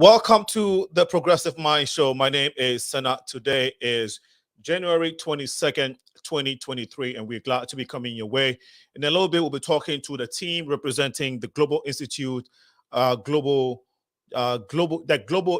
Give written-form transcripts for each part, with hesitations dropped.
Welcome to the Progressive Mind Show. My name is Sana. Today is January 22nd, 2023, and we're glad to be coming your way. In a little bit, we'll be talking to the team representing the Global Institute, Global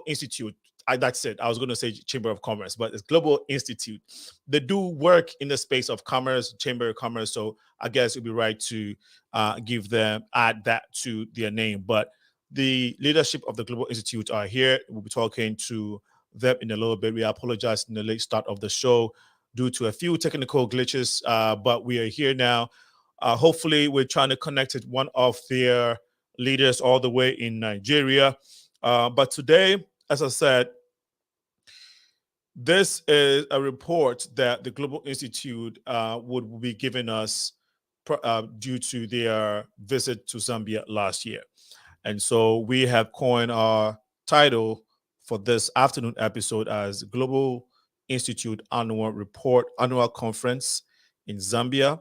Institute. That's it. I was going to say Chamber of Commerce, but it's Global Institute. They do work in the space of commerce, Chamber of Commerce. So I guess it'd be right to add that to their name. But the leadership of the Global Institute are here. We'll be talking to them in a little bit. We apologize in the late start of the show due to a few technical glitches, but we are here now. Hopefully, we're trying to connect with one of their leaders all the way in Nigeria. But today, as I said, this is a report that the Global Institute would be giving us due to their visit to Zambia last year. And so we have coined our title for this afternoon episode as Global Institute Annual Report, Annual Conference in Zambia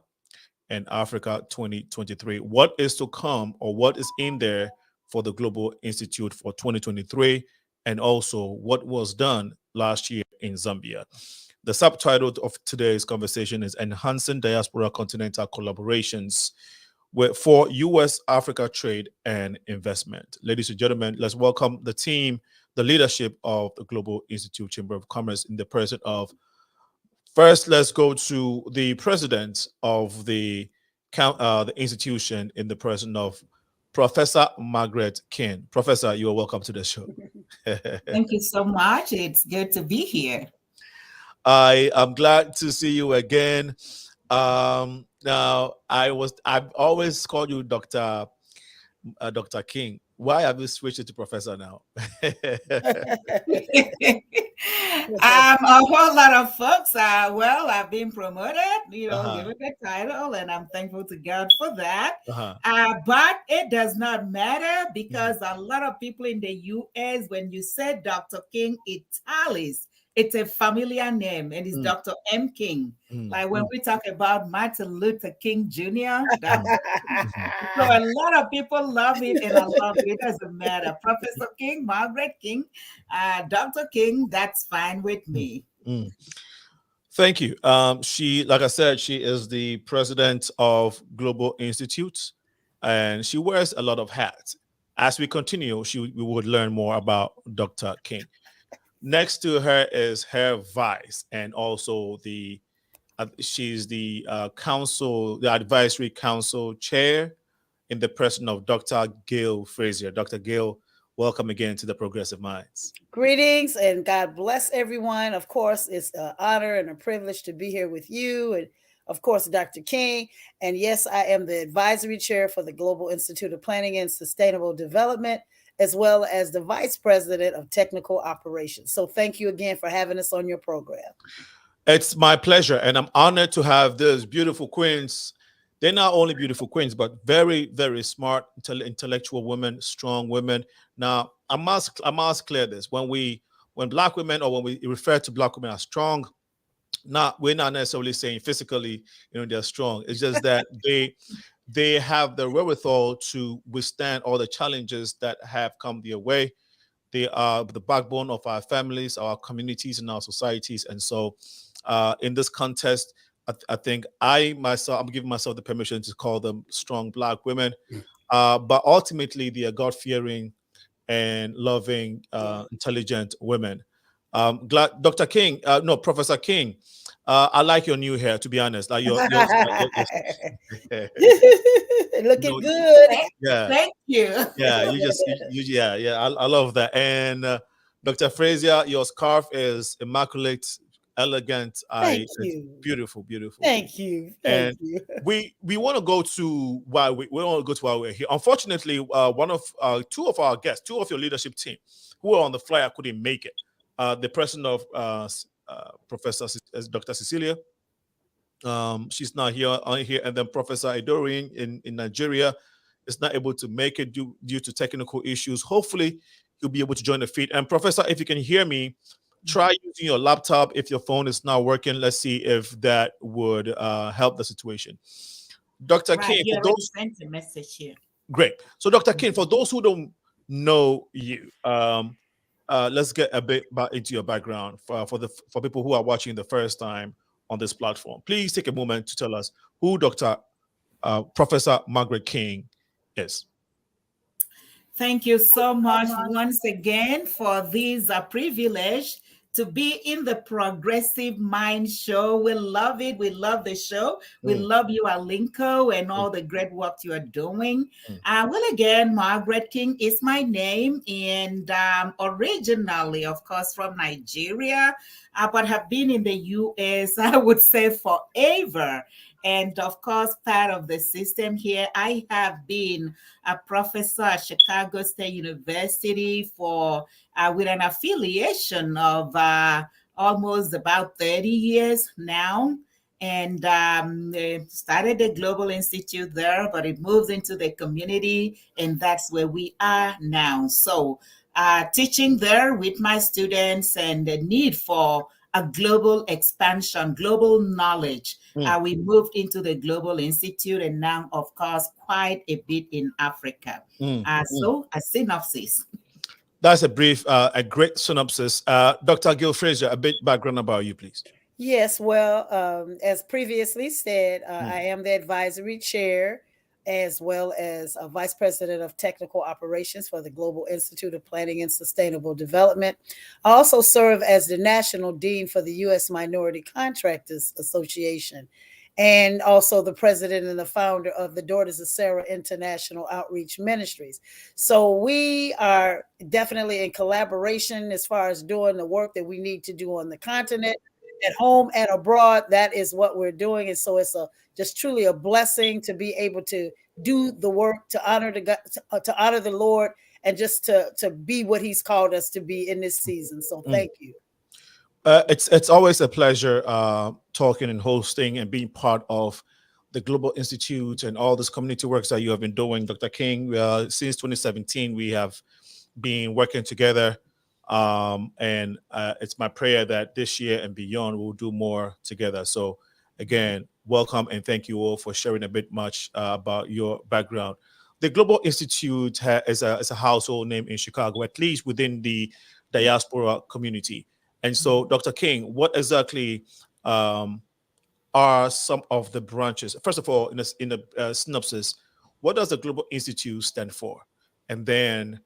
and Africa 2023. What is to come, or what is in there for the Global Institute for 2023, and also what was done last year in Zambia. The subtitle of today's conversation is Enhancing Diaspora Continental Collaborations for U.S.-Africa Trade and Investment. Ladies and gentlemen, let's welcome the team, the leadership of the Global Institute Chamber of Commerce in the person of, first, let's go to the president of the institution in the person of Professor Margaret King. Professor, you are welcome to the show. Thank you so much. It's good to be here. I am glad to see you again. Now, I've always called you Dr. King. Why have you switched it to Professor now? A whole lot of folks I've been promoted, given the title, and I'm thankful to God for that. But it does not matter, because a lot of people in the US, when you say Dr. King, it tallies. It's a familiar name, and it's Dr. M. King. Like when we talk about Martin Luther King Jr., so a lot of people love it, and I love it. It doesn't matter. Professor King, Margaret King, Dr. King, that's fine with me. Thank you. She, like I said, she is the president of Global Institute, and she wears a lot of hats. As we continue, we would learn more about Dr. King. Next to her is her vice, and also she's the the advisory council chair in the person of Dr. GALE FRAZIER. Dr. GALE, welcome again to the Progressive Minds. Greetings, and God bless everyone. Of course, it's an honor and a privilege to be here with you, and of course, Dr. King. And yes, I am the advisory chair for the Global Institute of Planning and Sustainable Development, as well as the vice president of technical operations. So thank you again for having us on your program. It's my pleasure, and I'm honored to have these beautiful queens. They're not only beautiful queens, but very, very smart, intellectual women, strong women. Now, I must clear this. When Black women, or when we refer to Black women as strong, we're not necessarily saying physically, they're strong. It's just that they have the wherewithal to withstand all the challenges that have come their way. They are the backbone of our families, our communities, and our societies. And so in this contest, I think I'm giving myself the permission to call them strong Black women. But ultimately, they are God-fearing and loving, intelligent women. Dr. King, Professor King, I like your new hair, to be honest. Like you're looking good. Yeah. Thank you. Yeah, I love that. And Dr. Frazier, your scarf is immaculate, elegant. Thank you. Beautiful. Thank you. We want to go to why we're here. Unfortunately, two of our guests, two of your leadership team who are on the flyer couldn't make it. The person of Professor Dr. Cecilia, she's not here, and then Professor IDORENYIN in Nigeria is not able to make it due to technical issues. Hopefully, he'll be able to join the feed. And Professor, if you can hear me, try using your laptop. If your phone is not working, let's see if that would help the situation. Dr. King, for those sent a message here. Great. So, Dr. King, for those who don't know you, let's get a bit into your background for people who are watching the first time on this platform. Please take a moment to tell us who Dr. Professor Margaret King is. Thank you so much once again for this privilege to be in the Progressive Mind Show. We love it. We love the show. We love you, Alinko, and all the great work you are doing. Well, again, Margaret King is my name, and originally, of course, from Nigeria, but have been in the U.S., I would say, forever. And of course, part of the system here, I have been a professor at Chicago State University for with an affiliation of almost about 30 years now. And started the Global Institute there, but it moves into the community, and that's where we are now. So teaching there with my students and the need for a global expansion, global knowledge. We moved into the Global Institute, and now, of course, quite a bit in Africa. So a synopsis. That's a brief, a great synopsis. Dr. Gil Frazier, a bit background about you, please. Yes, well, as previously said, I am the advisory chair as well as a vice president of technical operations for the Global Institute of Planning and Sustainable Development. I also serve as the national dean for the U.S. Minority Contractors Association, and also the president and the founder of the Daughters of Sarah International Outreach Ministries. So we are definitely in collaboration as far as doing the work that we need to do on the continent, at home and abroad. That is what we're doing. And so it's just truly a blessing to be able to do the work, to honor the God, to honor the Lord, and just to be what He's called us to be in this season. So thank you. It's always a pleasure talking and hosting and being part of the Global Institute and all this community works that you have been doing, Dr. King. Since 2017, we have been working together. And it's my prayer that this year and beyond we'll do more together. So again, welcome and thank you all for sharing a bit much about your background. The Global Institute is a household name in Chicago, at least within the diaspora community. And so, Dr. King, what exactly are some of the branches? First of all, in the synopsis, what does the Global Institute stand for? And then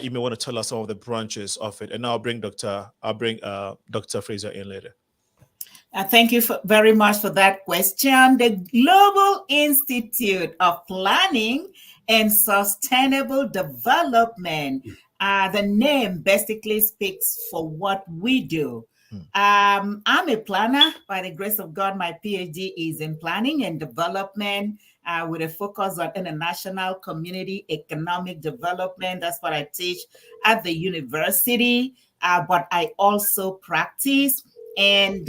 you may want to tell us some of the branches of it, and I'll bring Dr. Frazier in later. Thank you very much for that question. The Global Institute of Planning and Sustainable Development, the name basically speaks for what we do. I'm a planner. By the grace of God, my PhD is in planning and development with a focus on international community economic development. That's what I teach at the university, but I also practice. And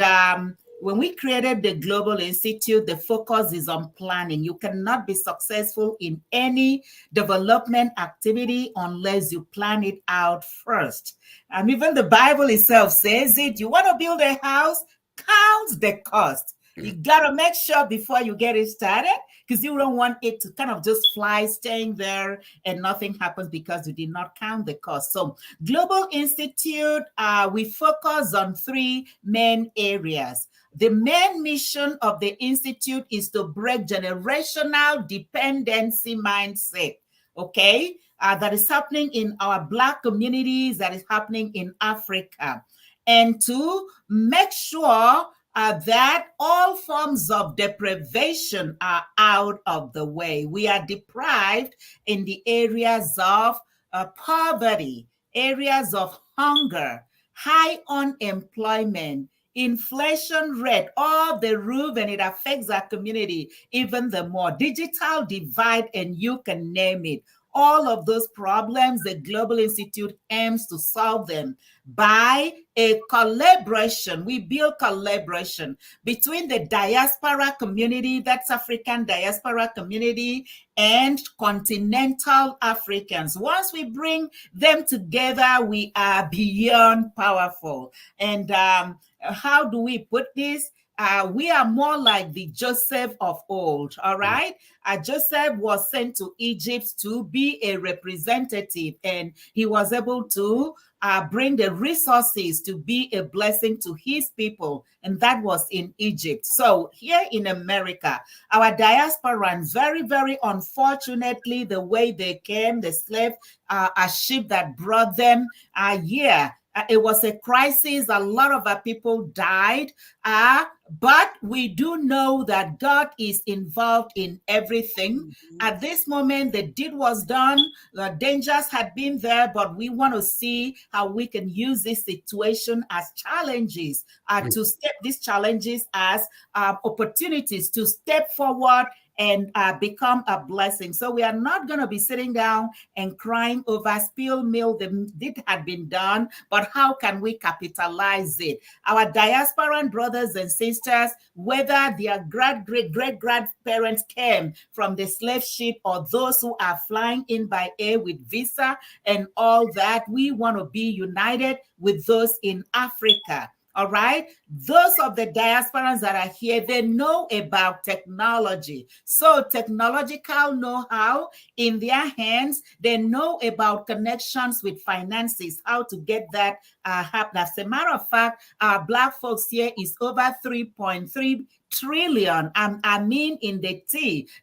when we created the Global Institute, the focus is on planning. You cannot be successful in any development activity unless you plan it out first. Even the Bible itself says it. You want to build a house, count the cost. You got to make sure before you get it started, because you don't want it to kind of just fly, staying there, and nothing happens because you did not count the cost. So Global Institute, we focus on three main areas. The main mission of the Institute is to break generational dependency mindset, okay? That is happening in our Black communities, that is happening in Africa. And to make sure that all forms of deprivation are out of the way. We are deprived in the areas of poverty, areas of hunger, high unemployment, inflation rate, all the roof, and it affects our community even the more. Digital divide, and you can name it. All of those problems, the Global Institute aims to solve them by a collaboration. We build collaboration between the diaspora community, that's African diaspora community, and continental Africans. Once we bring them together, we are beyond powerful. And how do we put this? We are more like the Joseph of old, all right? Joseph was sent to Egypt to be a representative, and he was able to bring the resources to be a blessing to his people, and that was in Egypt. So here in America, our diasporans, very, very unfortunately, the way they came, the slave, a ship that brought them, it was a crisis. A lot of our people died. But we do know that God is involved in everything. At this moment, the deed was done. The dangers had been there, but we want to see how we can use this situation as challenges, to step these challenges as opportunities to step forward and become a blessing. So we are not going to be sitting down and crying over spilled milk that had been done, but how can we capitalize it? Our diasporan brothers and sisters, whether their great-grandparents came from the slave ship or those who are flying in by air with visa and all that, we want to be united with those in Africa. All right. Those of the diasporans that are here, they know about technology. So technological know-how in their hands, they know about connections with finances, how to get that happen. As a matter of fact, our Black folks here is over 3.3 trillion, I mean in the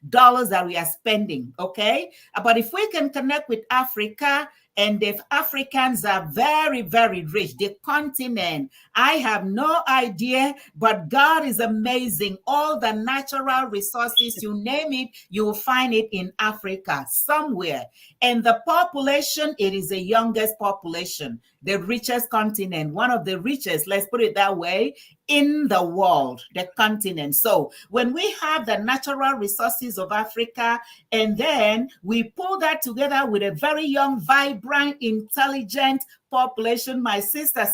dollars that we are spending, okay? But if we can connect with Africa, and the Africans are very, very rich, the continent, I have no idea, but God is amazing. All the natural resources, you name it, you will find it in Africa somewhere. And the population, it is the youngest population, the richest continent, one of the richest, let's put it that way, in the world, the continent. So when we have the natural resources of Africa, and then we pull that together with a very young, vibrant, intelligent population, my sister,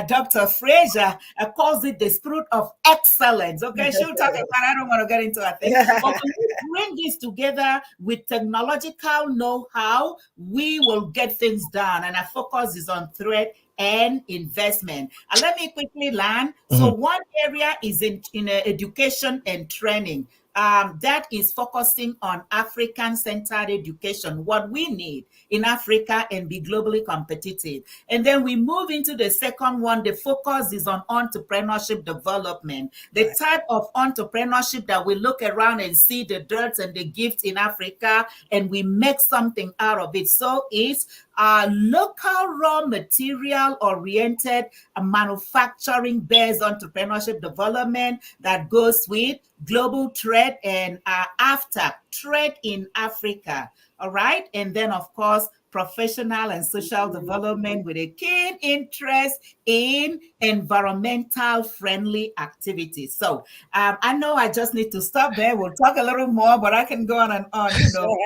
Dr. FRAZIER, calls it the spirit of excellence. Okay, she'll talk about, I don't want to get into a thing. But when we bring this together with technological know-how, we will get things done. And our focus is on threat and investment. And let me quickly land. So one area is in education and training. That is focusing on African-centered education, what we need in Africa, and be globally competitive. And then we move into the second one. The focus is on entrepreneurship development, the type of entrepreneurship that we look around and see the dirt and the gifts in Africa, and we make something out of it. So it's local raw material oriented manufacturing based entrepreneurship development that goes with global trade and after trade in Africa. All right. And then, of course, professional and social development with a keen interest in environmental friendly activities. So I know I just need to stop there. We'll talk a little more, but I can go on and on, you know.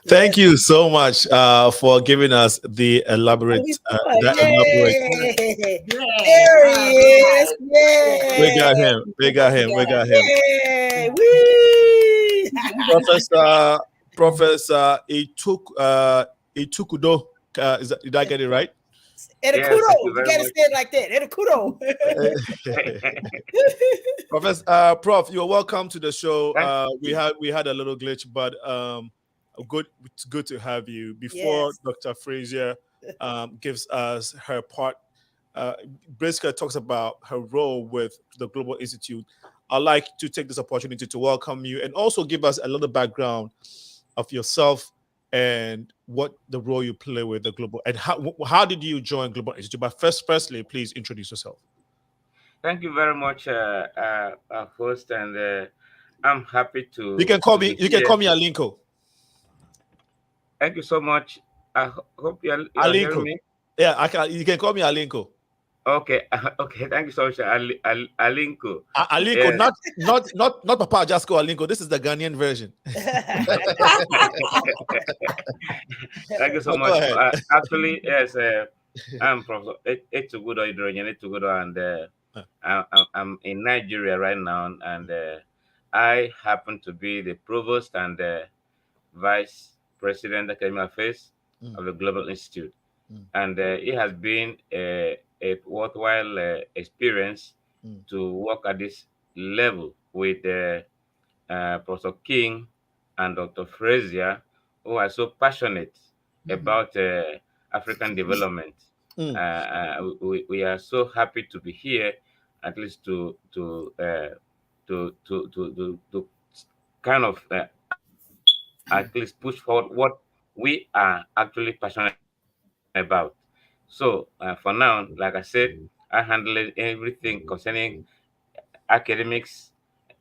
Thank you so much for giving us the elaborate. There he is! Yay. We got him. We got him. We got him. Professor ETUKUDO. Did I get it right? ETUKUDO. You gotta say it like that. ETUKUDO. Professor Prof, you're welcome to the show. We had a little glitch, but it's good to have you. Before Dr. FRAZIER gives us her part, basically talks about her role with the Global Institute, I'd like to take this opportunity to welcome you and also give us a little background of yourself and what the role you play with the Global, and how did you join Global Institute? But firstly, please introduce yourself. Thank you very much, host, and I'm happy to. You can call me Alinko. Thank you so much. I hope you're hearing me. Yeah, you can call me Alinko. Okay, okay. Thank you so much, Alinko. Alinko, not Papa just call Alinko. This is the Ghanaian version. Thank you so much. Actually, yes, I'm Professor ETUKUDO, and I'm in Nigeria right now, and I happen to be the provost and vice president Academic Affairs of the Global Institute, and it has been a worthwhile experience to work at this level with Professor King and Dr. FRAZIER, who are so passionate about African development. We are so happy to be here, at least to kind of at least push forward what we are actually passionate about. So for now, like I said, I handle everything concerning academics,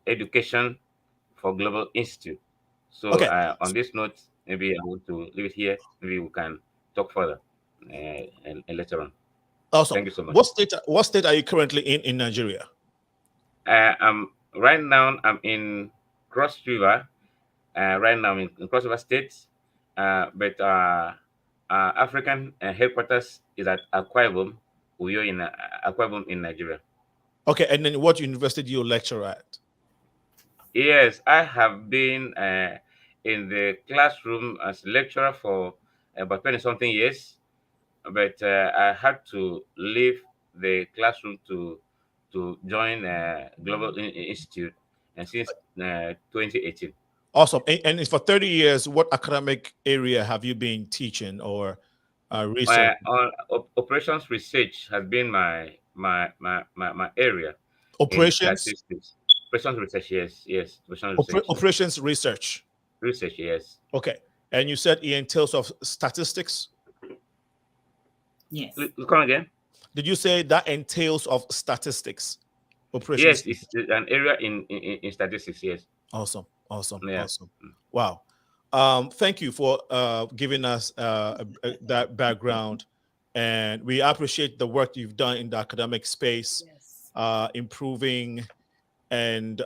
education for Global Institute. So Okay. on this note, maybe I want to leave it here. Maybe we can talk further and later on. Awesome. Thank you so much. What state are you currently in Nigeria? Right now I'm in Cross River. Right now I'm in Cross River State, but African headquarters is at Akwa Ibom, Uyo in Akwa Ibom in Nigeria. Okay, and then what university do you lecture at? Yes, I have been in the classroom as lecturer for about 20-something years, but I had to leave the classroom to join Global Institute, and since 2018. Awesome. And for 30 years, what academic area have you been teaching or research? Operations research has been my area. Operations? In statistics. Operations research, yes. Operations research. Research, yes. Okay. And you said it entails of statistics? Yes. Come again? Did you say that entails of statistics? Operations? Yes, it's an area in statistics, yes. Awesome. Yeah. Awesome. Wow. Thank you for giving us that background. And we appreciate the work you've done in the academic space, improving and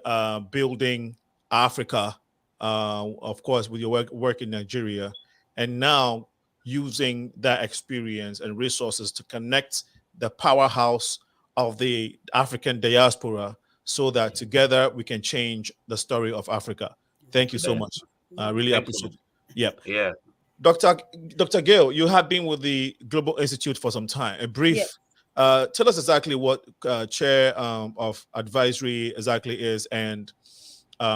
building Africa, of course, with your work in Nigeria, and now using that experience and resources to connect the powerhouse of the African diaspora so that together we can change the story of Africa. Thank you so much. I really appreciate it. Yep. Yeah. Dr. Gale, you have been with the Global Institute for some time. A brief, tell us exactly what chair of advisory exactly is, and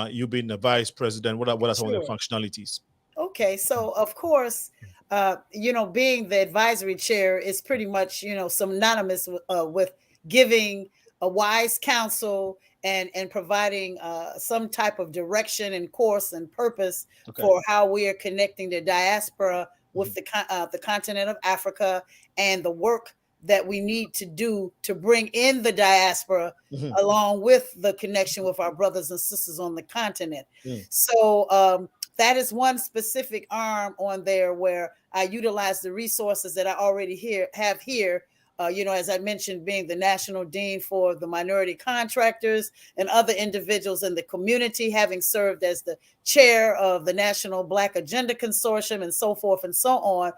you being the vice president, what are some of the functionalities? Okay, so of course, being the advisory chair is pretty much, synonymous with giving a wise counsel and providing some type of direction and course and purpose for how we are connecting the diaspora with the continent of Africa and the work that we need to do to bring in the diaspora along with the connection with our brothers and sisters on the continent. So that is one specific arm on there where I utilize the resources that I already have here. As I mentioned, being the national dean for the minority contractors and other individuals in the community, having served as the chair of the National Black Agenda Consortium and so forth and so on.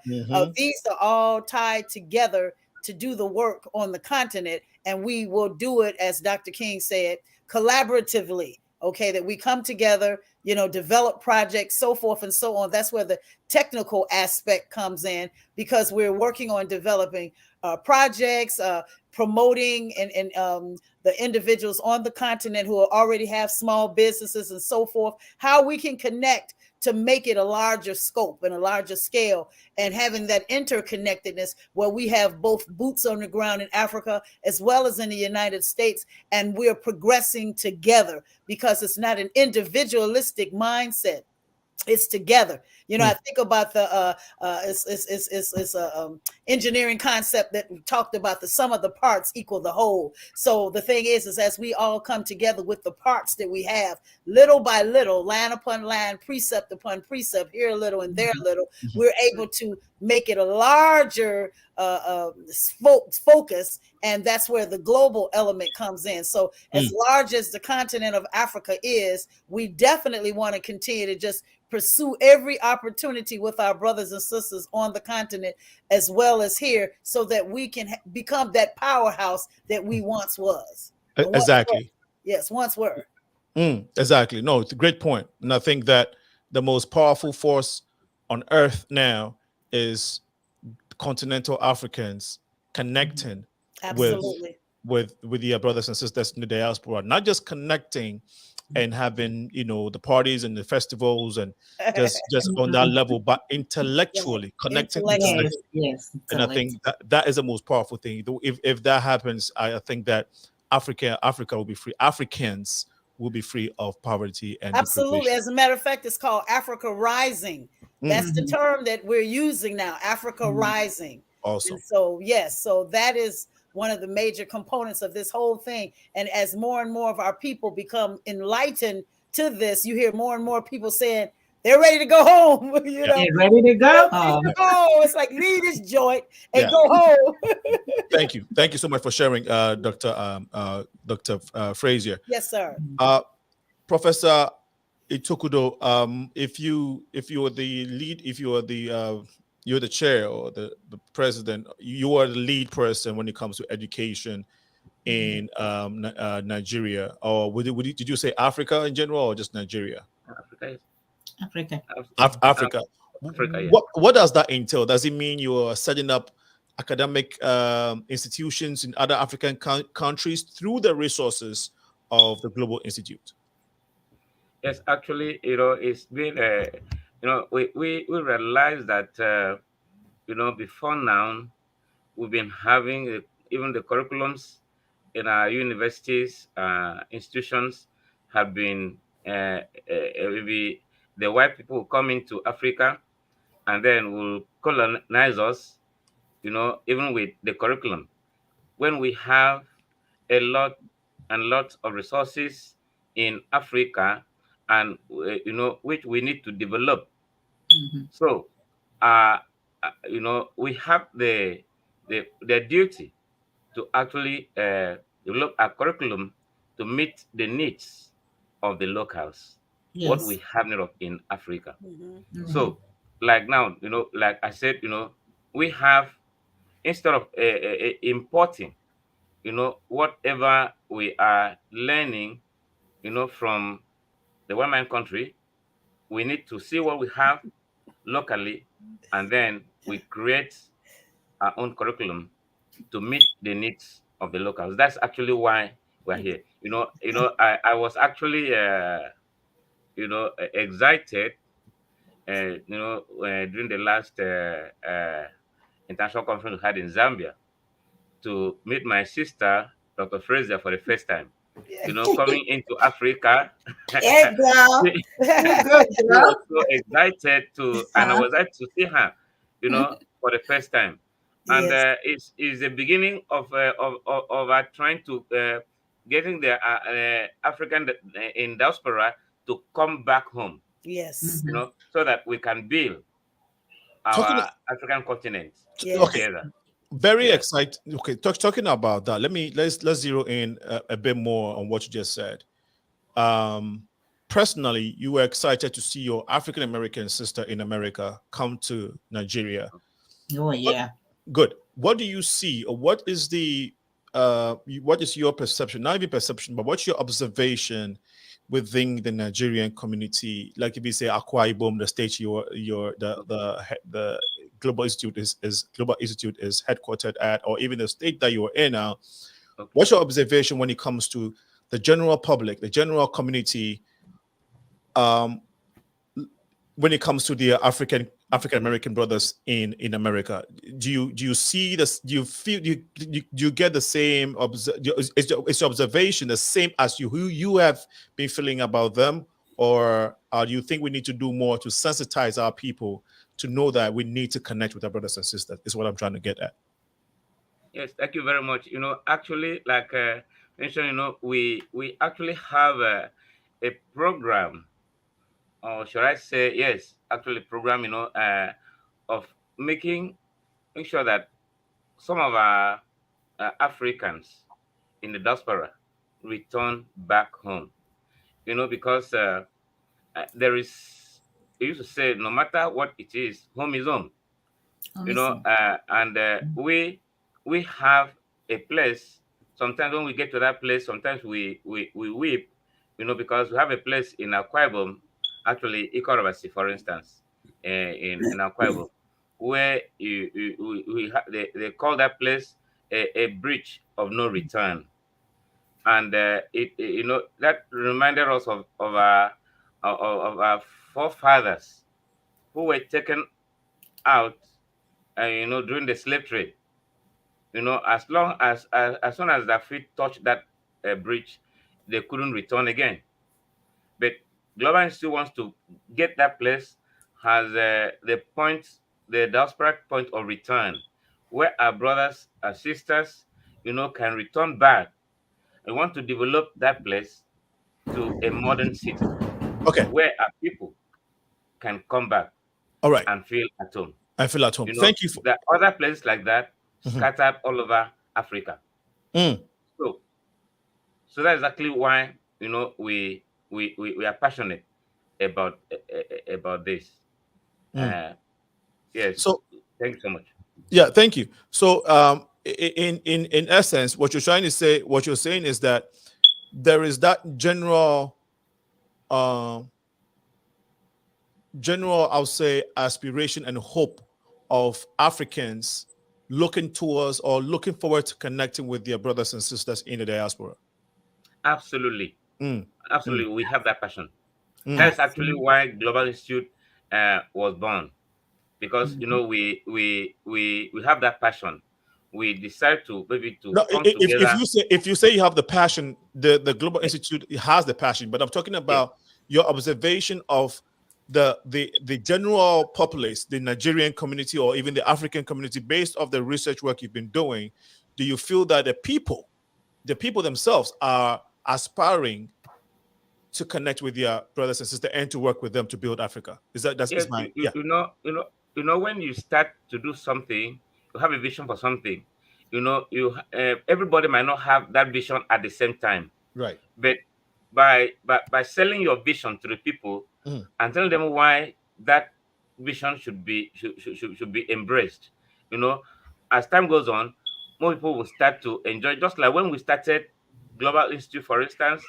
These are all tied together to do the work on the continent. And we will do it, as Dr. King said, collaboratively. Okay, that we come together, develop projects, so forth and so on. That's where the technical aspect comes in, because we're working on developing projects, promoting and the individuals on the continent who already have small businesses and so forth, how we can connect to make it a larger scope and a larger scale, and having that interconnectedness where we have both boots on the ground in Africa as well as in the United States, and we're progressing together because it's not an individualistic mindset. It's together. I think about the engineering concept that we talked about, the sum of the parts equal the whole. So the thing is as we all come together with the parts that we have, little by little, line upon line, precept upon precept, here a little and there a little, we're able to make it a larger focus, and that's where the global element comes in. So as large as the continent of Africa is, we definitely want to continue to just pursue every opportunity with our brothers and sisters on the continent as well as here, so that we can become that powerhouse that we once was. Exactly. Once were. Exactly. No, it's a great point. And I think that the most powerful force on earth now is continental Africans connecting with their brothers and sisters in the diaspora, not just connecting and having, the parties and the festivals and just on that level, but intellectually connecting. Yes. And I think that is the most powerful thing. If that happens, I think that Africa will be free. Africans will be free of poverty and absolutely. deprivation. As a matter of fact, it's called Africa Rising. That's the term that we're using now, Africa Rising. Awesome. And so, yes, so that is one of the major components of this whole thing. And as more and more of our people become enlightened to this, you hear more and more people saying they're ready to go home. They're ready to go home. It's like leave this joint and go home. Thank you so much for sharing, Dr. Frazier. Yes, sir. Professor ETUKUDO, if you are the lead, if you are you're the chair or the president, you are the lead person when it comes to education in Nigeria, or did you say Africa in general or just Nigeria? Africa. Africa. Yeah. What does that entail? Does it mean you are setting up academic institutions in other African countries through the resources of the Global Institute? Yes, actually, it's been, we realize that, before now, we've been having even the curriculums in our universities, institutions have been, maybe the white people will come into Africa and then will colonize us, even with the curriculum. When we have a lot of resources in Africa, and which we need to develop. So, we have the duty to actually develop a curriculum to meet the needs of the locals. Yes. What we have need of in Africa. So, like now, like I said, we have, instead of importing, whatever we are learning, from the one man country, we need to see what we have locally, and then we create our own curriculum to meet the needs of the locals. That's actually why we're here. I was actually, excited, during the last international conference we had in Zambia, to meet my sister, Dr. Frazier, for the first time. Coming into Africa. Hey, girl. She was so excited and I was excited to see her, for the first time. And it's the beginning of trying to getting the African in diaspora to come back home. Yes. So that we can build our African continent together. Very excited. Okay, talking about that, let's zero in a bit more on what you just said. Personally, you were excited to see your African American sister in America come to Nigeria. Oh yeah. Good. What do you see, or what is your perception? Not even perception, but what's your observation within the Nigerian community? Like if you say Akwa Ibom, the state the Global Institute is headquartered at, or even the state that you're in now. Okay. What's your observation when it comes to the general public, the general community, when it comes to the African American brothers in America? Do you see this? Do you feel do you get the same? Is your observation the same as you have been feeling about them, or do you think we need to do more to sensitize our people to know that we need to connect with our brothers and sisters? Is what I'm trying to get at. Yes, thank you very much. Actually, like mentioned, we actually have a program, or should I say, yes, actually program, of making sure that some of our Africans in the diaspora return back home. Because there is, they used to say, no matter what it is, home is home. And we have a place. Sometimes when we get to that place, sometimes we weep, because we have a place in Akwa Ibom, actually Ikorobasi, for instance, in Akwa Ibom, where they call that place a bridge of no return. and that reminded us of our forefathers who were taken out, during the slave trade. As soon as their feet touched that bridge, they couldn't return again. But Global Institute wants to get that place as the diaspora point of return, where our brothers and sisters, can return back. We want to develop that place to a modern city, Okay. where our people can come back. All right. And feel at home. I feel at home. Thank you. There are other places like that scattered all over Africa. So that's exactly why we are passionate about this. Yes. So thank you so much. Yeah, thank you. So in essence, what you're trying to say, what you're saying is that there is that general I'll say aspiration and hope of Africans looking towards or looking forward to connecting with their brothers and sisters in the diaspora. Absolutely. Absolutely. We have that passion. That's actually why Global Institute was born, because we have that passion. We decide to come together. If you say you have the passion, the Global Institute has the passion, but I'm talking about your observation of the general populace, the Nigerian community, or even the African community, based off the research work you've been doing. Do you feel that the people themselves are aspiring to connect with their brothers and sisters and to work with them to build Africa? When you start to do something, you have a vision for something. Everybody might not have that vision at the same time. Right. But by selling your vision to the people and telling them why that vision should be embraced, as time goes on, more people will start to enjoy. Just like when we started Global Institute, for instance,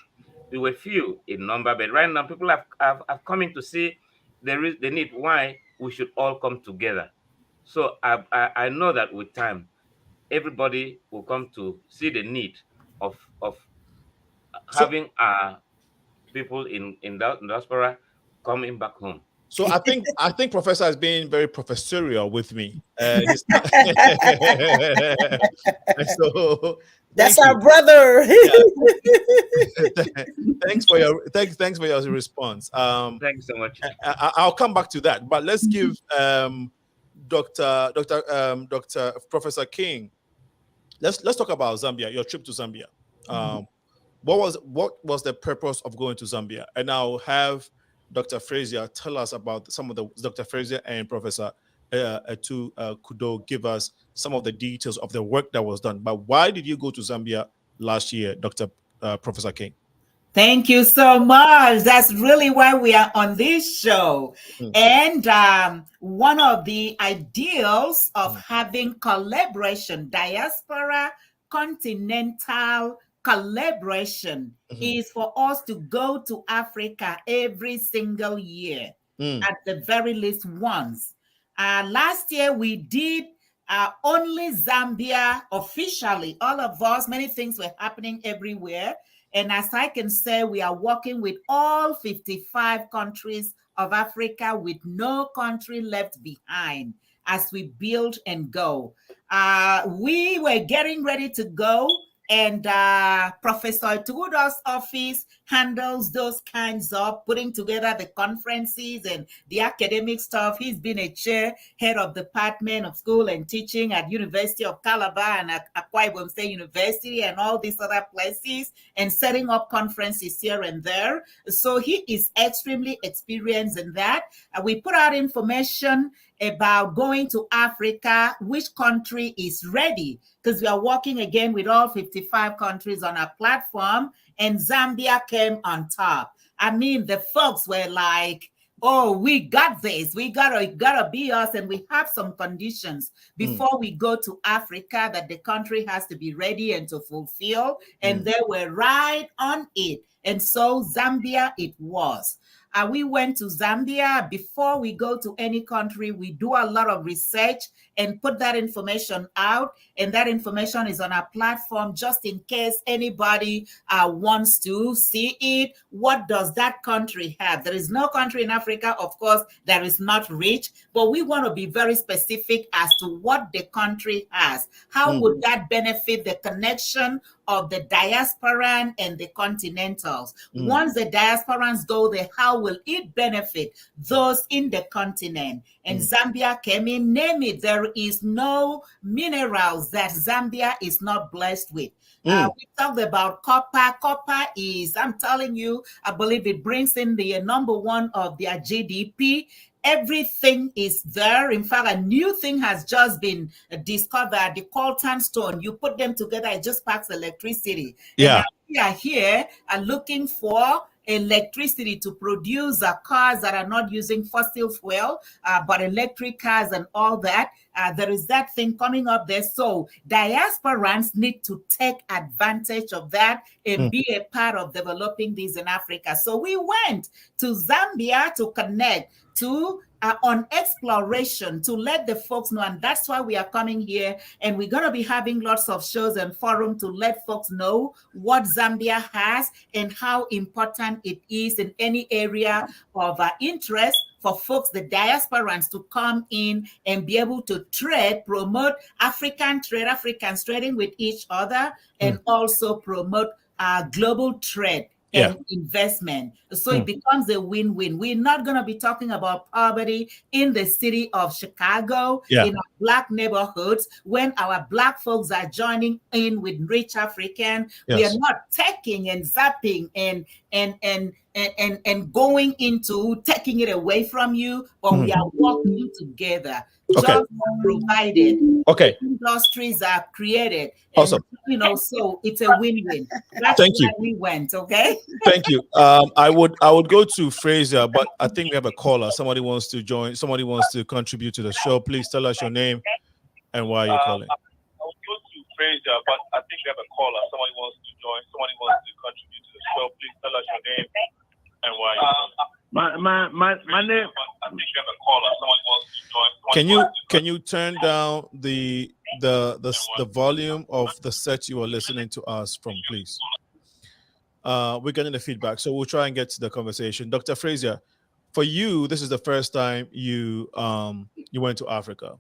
we were few in number, but right now people have come in to see there is the need why we should all come together. So I know that with time, everybody will come to see the need of having people in diaspora coming back home. So I think Professor is being very professorial with me. So that's our brother. Thanks for your response. Thank you so much. I'll come back to that, but let's give Dr. Professor King. Let's talk about Zambia. Your trip to Zambia. What was the purpose of going to Zambia? And I'll have Dr. FRAZIER tell us about some of the Dr. FRAZIER and Professor ETUKUDO give us some of the details of the work that was done. But why did you go to Zambia last year, Dr. Professor King? Thank you so much. That's really why we are on this show. And one of the ideals of having collaboration, diaspora, continental collaboration, is for us to go to Africa every single year, at the very least once. Last year we did only Zambia officially. All of us, many things were happening everywhere. And as I can say, we are working with all 55 countries of Africa with no country left behind as we build and go. We were getting ready to go, and Professor ETUKUDO's office handles those kinds of putting together the conferences and the academic stuff. He's been a head of department of school and teaching at University of Calabar and at Akwa Ibom State University and all these other places, and setting up conferences here and there. So he is extremely experienced in that. We put out information about going to Africa, which country is ready, because we are working again with all 55 countries on our platform, and Zambia came on top. I mean, the folks were like, oh, we got this. We gotta be us, and we have some conditions before we go to Africa that the country has to be ready and to fulfill, and they were right on it. And so Zambia it was. We went to Zambia. Before we go to any country, we do a lot of research and put that information out. And that information is on our platform just in case anybody wants to see it. What does that country have? There is no country in Africa, of course, that is not rich, but we want to be very specific as to what the country has. How would that benefit the connection of the diasporan and the continentals? Once the diasporans go there, how will it benefit those in the continent? And Zambia came in, name it. There is no minerals that Zambia is not blessed with. We talked about copper. Copper is, I'm telling you, I believe it brings in the #1 of their GDP. Everything is there. In fact, a new thing has just been discovered, the coltan stone. You put them together, it just packs electricity. Yeah. And we are here looking for electricity to produce cars that are not using fossil fuel, but electric cars and all that. There is that thing coming up there. So diasporans need to take advantage of that and be a part of developing these in Africa. So we went to Zambia to connect, to on exploration, to let the folks know. And that's why we are coming here. And we're going to be having lots of shows and forum to let folks know what Zambia has and how important it is in any area of interest for folks, the diasporans, to come in and be able to trade, promote African trade, Africans trading with each other, and also promote global trade and investment. So it becomes a win-win. We're not going to be talking about poverty in the city of Chicago, in our Black neighborhoods, when our Black folks are joining in with rich African. We are not taking and zapping and going into taking it away from you, but we are working together. Jobs are provided. Industries are created. Awesome. And, so it's a win-win. That's where we went. Okay. Thank you. I would go to Frazier, but I think we have a caller. Somebody wants to join. Somebody wants to contribute to the show. Please tell us your name and why you're calling. I would go to Frazier, but I think we have a caller. Somebody wants to join. Somebody wants to contribute to the show. Please tell us your name and why you're calling. My name. I think we have a caller. Somebody wants to join. Can you turn down the volume of the set you are listening to us from, please? We're getting the feedback, so we'll try and get to the conversation. Dr. Frazier, for you, this is the first time you went to Africa.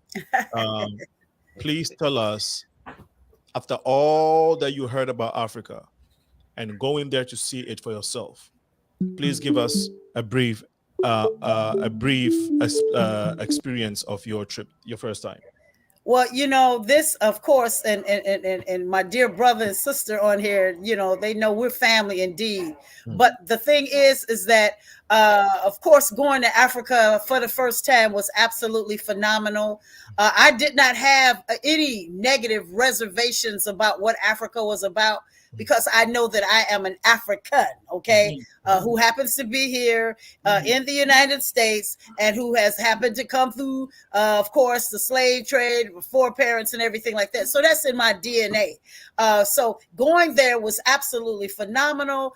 Please tell us, after all that you heard about Africa and going there to see it for yourself, please give us a brief experience of your trip, your first time. Well, this, of course, and my dear brother and sister on here, they know we're family indeed. But the thing is that, of course, going to Africa for the first time was absolutely phenomenal. I did not have any negative reservations about what Africa was about, because I know that I am an African, who happens to be here in the United States and who has happened to come through, of course, the slave trade, foreparents and everything like that. So that's in my DNA. So going there was absolutely phenomenal.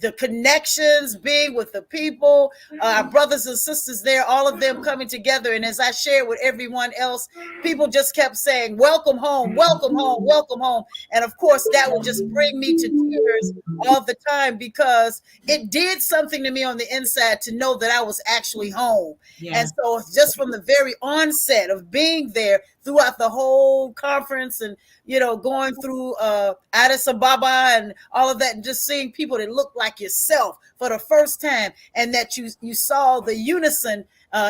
The connections, being with the people, our brothers and sisters there, all of them coming together. And as I shared with everyone else, people just kept saying, welcome home, welcome home, welcome home. And of course, that would just bring me to tears all the time, because it did something to me on the inside to know that I was actually home. And so just from the very onset of being there throughout the whole conference and, going through Addis Ababa and all of that, and just seeing people that look like yourself for the first time, and that you saw the unison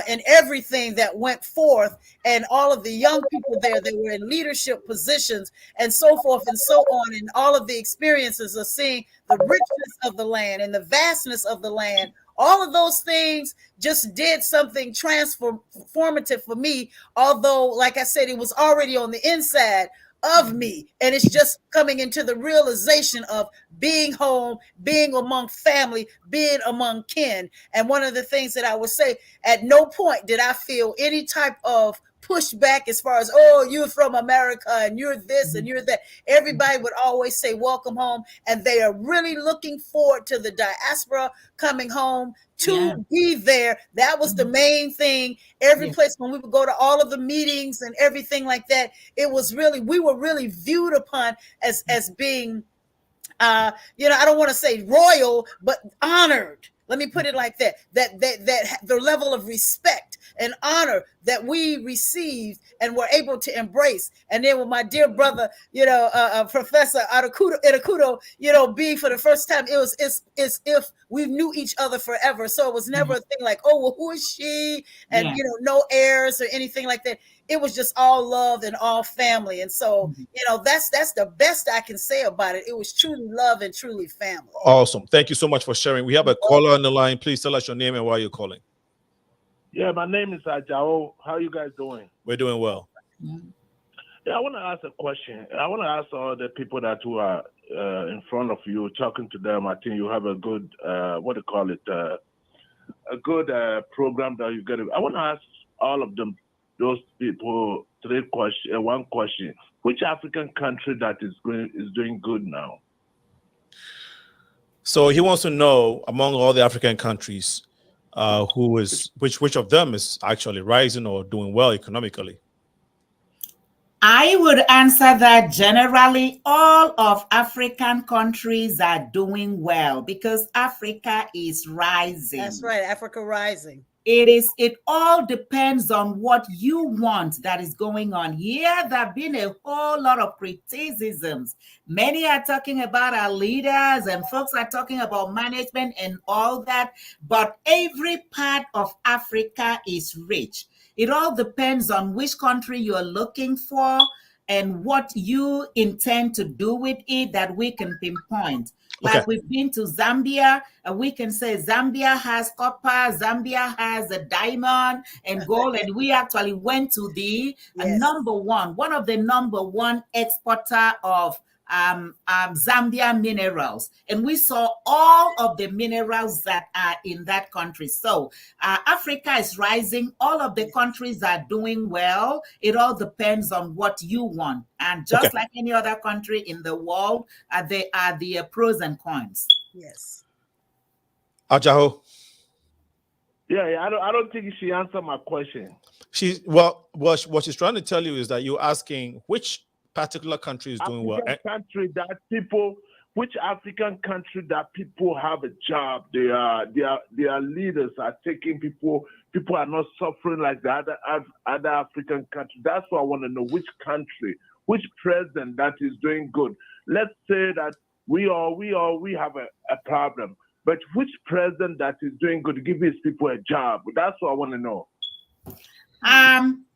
in everything that went forth, and all of the young people there that were in leadership positions and so forth and so on, and all of the experiences of seeing the richness of the land and the vastness of the land. All of those things just did something transformative for me, although, like I said, it was already on the inside of me. And it's just coming into the realization of being home, being among family, being among kin. And one of the things that I would say, at no point did I feel any type of pushback as far as, oh, you're from America and you're this and you're that. Everybody would always say, welcome home. And they are really looking forward to the diaspora coming home to be there. That was the main thing. Every place when we would go to all of the meetings and everything like that, it was really, we were really viewed upon as being, I don't want to say royal, but honored. Let me put it like that. That the level of respect and honor that we received and were able to embrace. And then with my dear brother, Professor ETUKUDO, being for the first time, it's if we knew each other forever. So it was never a thing like, oh, well, who is she? And no airs or anything like that. It was just all love and all family. And so, that's the best I can say about it. It was truly love and truly family. Awesome. Thank you so much for sharing. We have a caller on the line. Please tell us your name and why you're calling. Yeah, my name is Ajao. How are you guys doing? We're doing well. Yeah, I want to ask a question. I want to ask all the people that who are in front of you, talking to them. I think you have a good, a good program that you get. I want to ask all of them, those people, one question. Which African country that is doing good now? So he wants to know, among all the African countries, which of them is actually rising or doing well economically? I would answer that generally all of African countries are doing well because Africa is rising. That's right, Africa rising. It all depends on what you want that is going on. Here, there have been a whole lot of criticisms. Many are talking about our leaders and folks are talking about management and all that, but every part of Africa is rich. It all depends on which country you're looking for and what you intend to do with it that we can pinpoint. Like we've been to Zambia, and we can say Zambia has copper, Zambia has a diamond and gold, and we actually went to the one of the number one exporter of Zambia minerals, and we saw all of the minerals that are in that country. So Africa is rising. All of the countries are doing well. It all depends on what you want, and just like any other country in the world, there are the pros and cons. Yes. Ajaho. Yeah, I don't think she answered my question. What she's trying to tell you is that you're asking which particular country is doing well. Which African country that people have a job, their leaders are taking people are not suffering like the other African countries. That's what I want to know. Which country, which president that is doing good? Let's say that we have a problem, but which president that is doing good, give his people a job? That's what I want to know.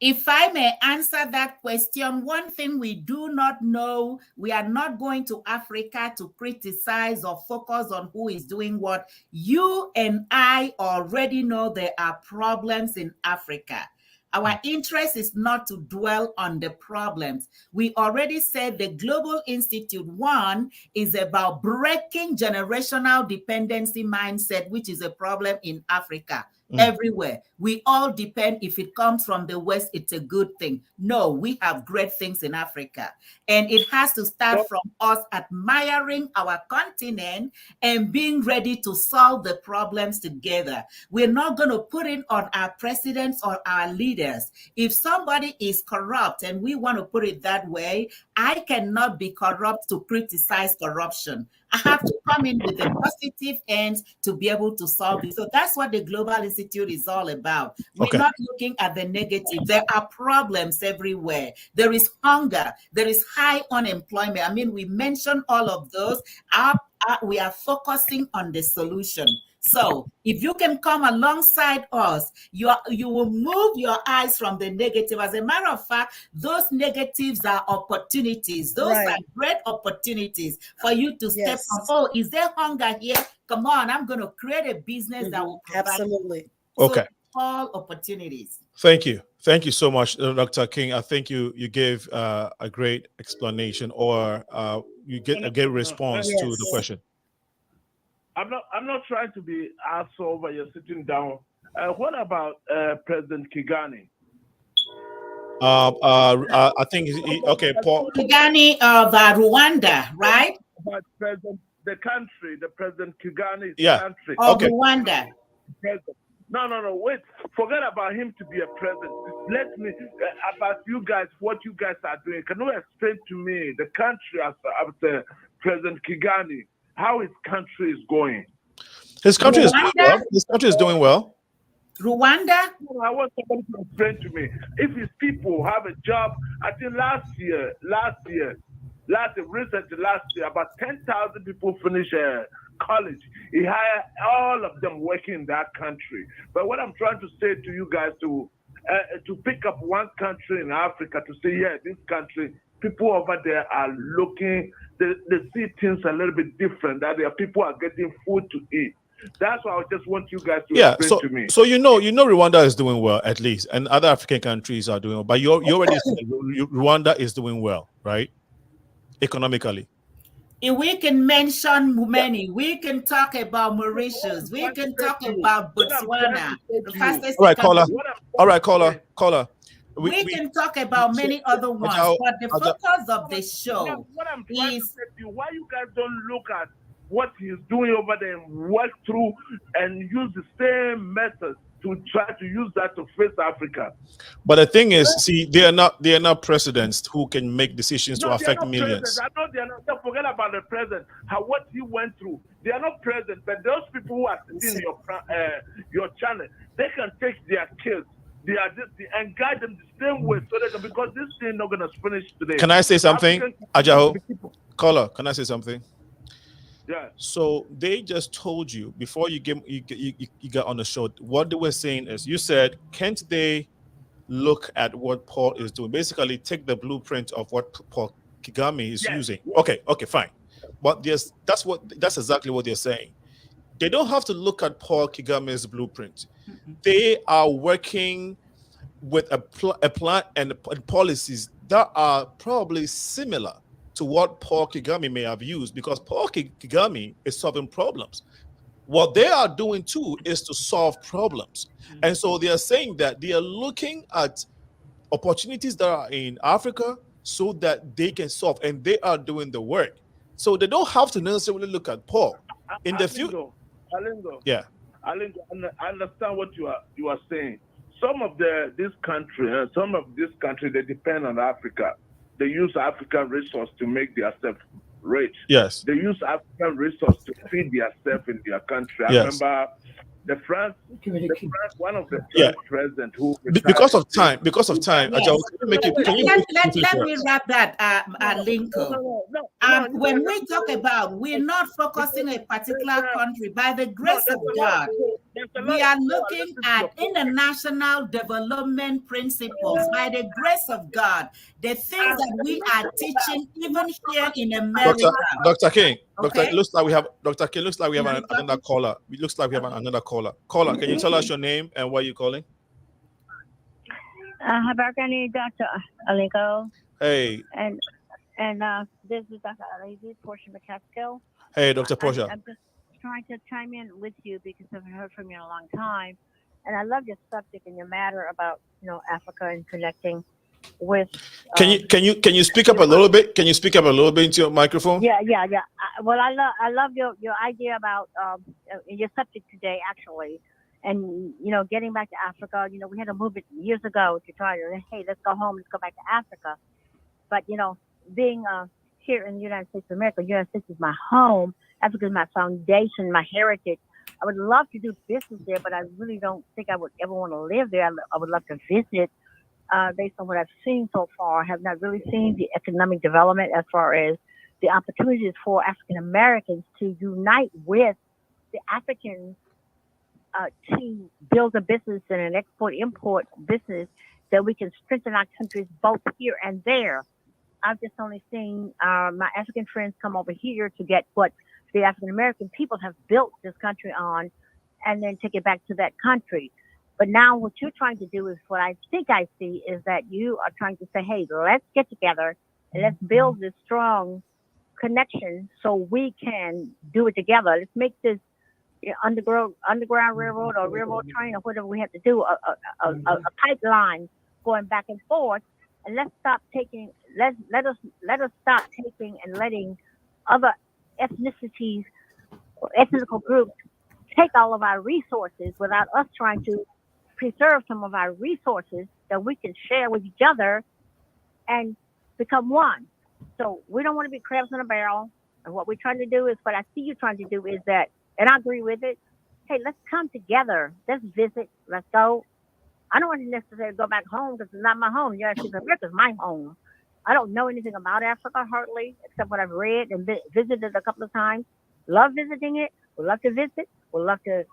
If I may answer that question, one thing we do not know, we are not going to Africa to criticize or focus on who is doing what. You and I already know there are problems in Africa. Our interest is not to dwell on the problems. We already said the Global Institute 1 is about breaking generational dependency mindset, which is a problem in Africa. Everywhere. We all depend. If it comes from the West, it's a good thing. No, we have great things in Africa. And it has to start from us admiring our continent and being ready to solve the problems together. We're not going to put it on our presidents or our leaders. If somebody is corrupt, and we want to put it that way, I cannot be corrupt to criticize corruption. I have to come in with a positive end to be able to solve it. So that's what the Global Institute is all about. We're not looking at the negative. There are problems everywhere. There is hunger. There is high unemployment. I mean, we mentioned all of those. We are focusing on the solution. So if you can come alongside us, you will move your eyes from the negative. As a matter of fact, those negatives are opportunities. Those are great opportunities for you to step on. Oh, is there hunger here? Come on, I'm going to create a business that will provide. Absolutely. So all opportunities. Thank you. Thank you so much, Dr. King. I think you gave a great explanation, or you get a good response to the question. I'm not trying to be asshole, but you're sitting down. What about President Kigani? I think okay, Paul. Kigani of Rwanda, right? But the country, the President Kigani Yeah. country. Okay. Rwanda. President. No, wait. Forget about him to be a president. Let me, about you guys, what you guys are doing. Can you explain to me the country after President Kigani, how his country is going? His country is doing well. His country is doing well. Rwanda? I want somebody to explain to me. If his people have a job, I think recently last year, about 10,000 people finished college. He hired all of them working in that country. But what I'm trying to say to you guys to pick up one country in Africa to say, yeah, this country, people over there are looking, they see things a little bit different, that their people are getting food to eat. That's why I just want you guys to explain to me. So you know Rwanda is doing well, at least, and other African countries are doing well. But you already said Rwanda is doing well, right? Economically. If we can mention many, we can talk about Mauritius, we can talk about Botswana, the fastest country. All right, caller. We can talk about many other ones, but the focus of the show what I'm trying to say to you, why you guys don't look at what he's doing over there and work through and use the same methods to try to use that to face Africa? But the thing is, see, they are not presidents who can make decisions to affect millions. I know they are not. Don't forget about the president, what he went through. They are not presidents, but those people who are sitting in your channel, they can take their kids. They are and guide them the same way so they can, because this thing not gonna finish today. Can I say something, Ajaho? Caller, can I say something? Yeah. So they just told you before you got on the show, what they were saying is, you said, can't they look at what Paul is doing? Basically, take the blueprint of what Paul Kagame is using. Okay, fine. But that's exactly what they're saying. They don't have to look at Paul Kagame's blueprint. They are working with a plan and policies that are probably similar to what Paul Kagame may have used, because Paul Kagame is solving problems. What they are doing too is to solve problems. And so they are saying that they are looking at opportunities that are in Africa so that they can solve, and they are doing the work. So they don't have to necessarily look at Paul. In the future. Alingo, yeah. Alingo, I understand what you are saying. Some of this country, they depend on Africa. They use African resource to make themselves rich. Yes. They use African resource to feed themselves in their country. I remember one of the French president who because of time. Yes. Let me wrap that, Lincoln. When we talk about, we're not focusing a particular country. By the grace of God, we are looking at international development principles. By the grace of God, the things that we are teaching, even here in America. Dr. King, okay? Looks like we have another caller. It looks like we have another caller. Caller, can you tell us your name and where you're calling? Habarkani, Dr. Alinko. Hey. And this is Dr. Alizi, Portia McCaskill. Hey, Dr. Portia. I'm just trying to chime in with you because I've heard from you in a long time, and I love your subject and your matter about Africa and connecting with. Can you speak up a little bit? Can you speak up a little bit into your microphone? Yeah. Well, I love your idea about your subject today, actually, and getting back to Africa. We had a movement years ago to try to, hey, let's go home, let's go back to Africa. But being here in the United States of America, the United States is my home. Africa is my foundation, my heritage. I would love to do business there, but I really don't think I would ever want to live there. I would love to visit. Based on what I've seen so far, I have not really seen the economic development as far as the opportunities for African Americans to unite with the Africans to build a business and an export-import business that we can strengthen our countries both here and there. I've just only seen my African friends come over here to get what the African American people have built this country on and then take it back to that country. But now what you're trying to do is what I think I see is that you are trying to say, hey, let's get together and let's build this strong connection so we can do it together. Let's make this underground railroad or railroad train or whatever we have to do, a pipeline going back and forth, and let's stop taking. Let us stop taking and letting other ethnicities or ethnical groups take all of our resources without us trying to preserve some of our resources that we can share with each other and become one. So we don't want to be crabs in a barrel. And what we're trying to do is, what I see you trying to do is that, and I agree with it. Hey, let's come together. Let's visit. Let's go. I don't want to necessarily go back home because it's not my home. United States of America is my home. I don't know anything about Africa hardly, except what I've read and visited a couple of times. Love visiting it. Would love to visit. Would love to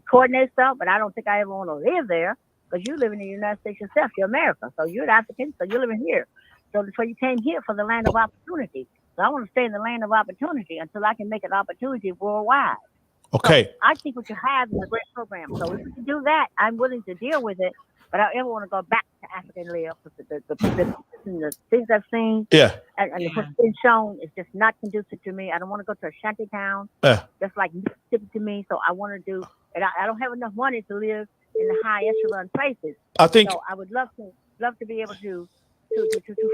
coordinate stuff, but I don't think I ever want to live there because you live in the United States yourself. You're America, so you're African, so you're living here. So that's why you came here, for the land of opportunity. So I want to stay in the land of opportunity until I can make an opportunity worldwide. Okay. So I think what you have is a great program. So if you can do that, I'm willing to deal with it. But I don't ever want to go back to Africa and live. The things I've seen and what's been shown is just not conducive to me. I don't want to go to a shanty town. Just like Mississippi to me. So I want to do, and I don't have enough money to live in the high echelon places. I think so. I would love to be able to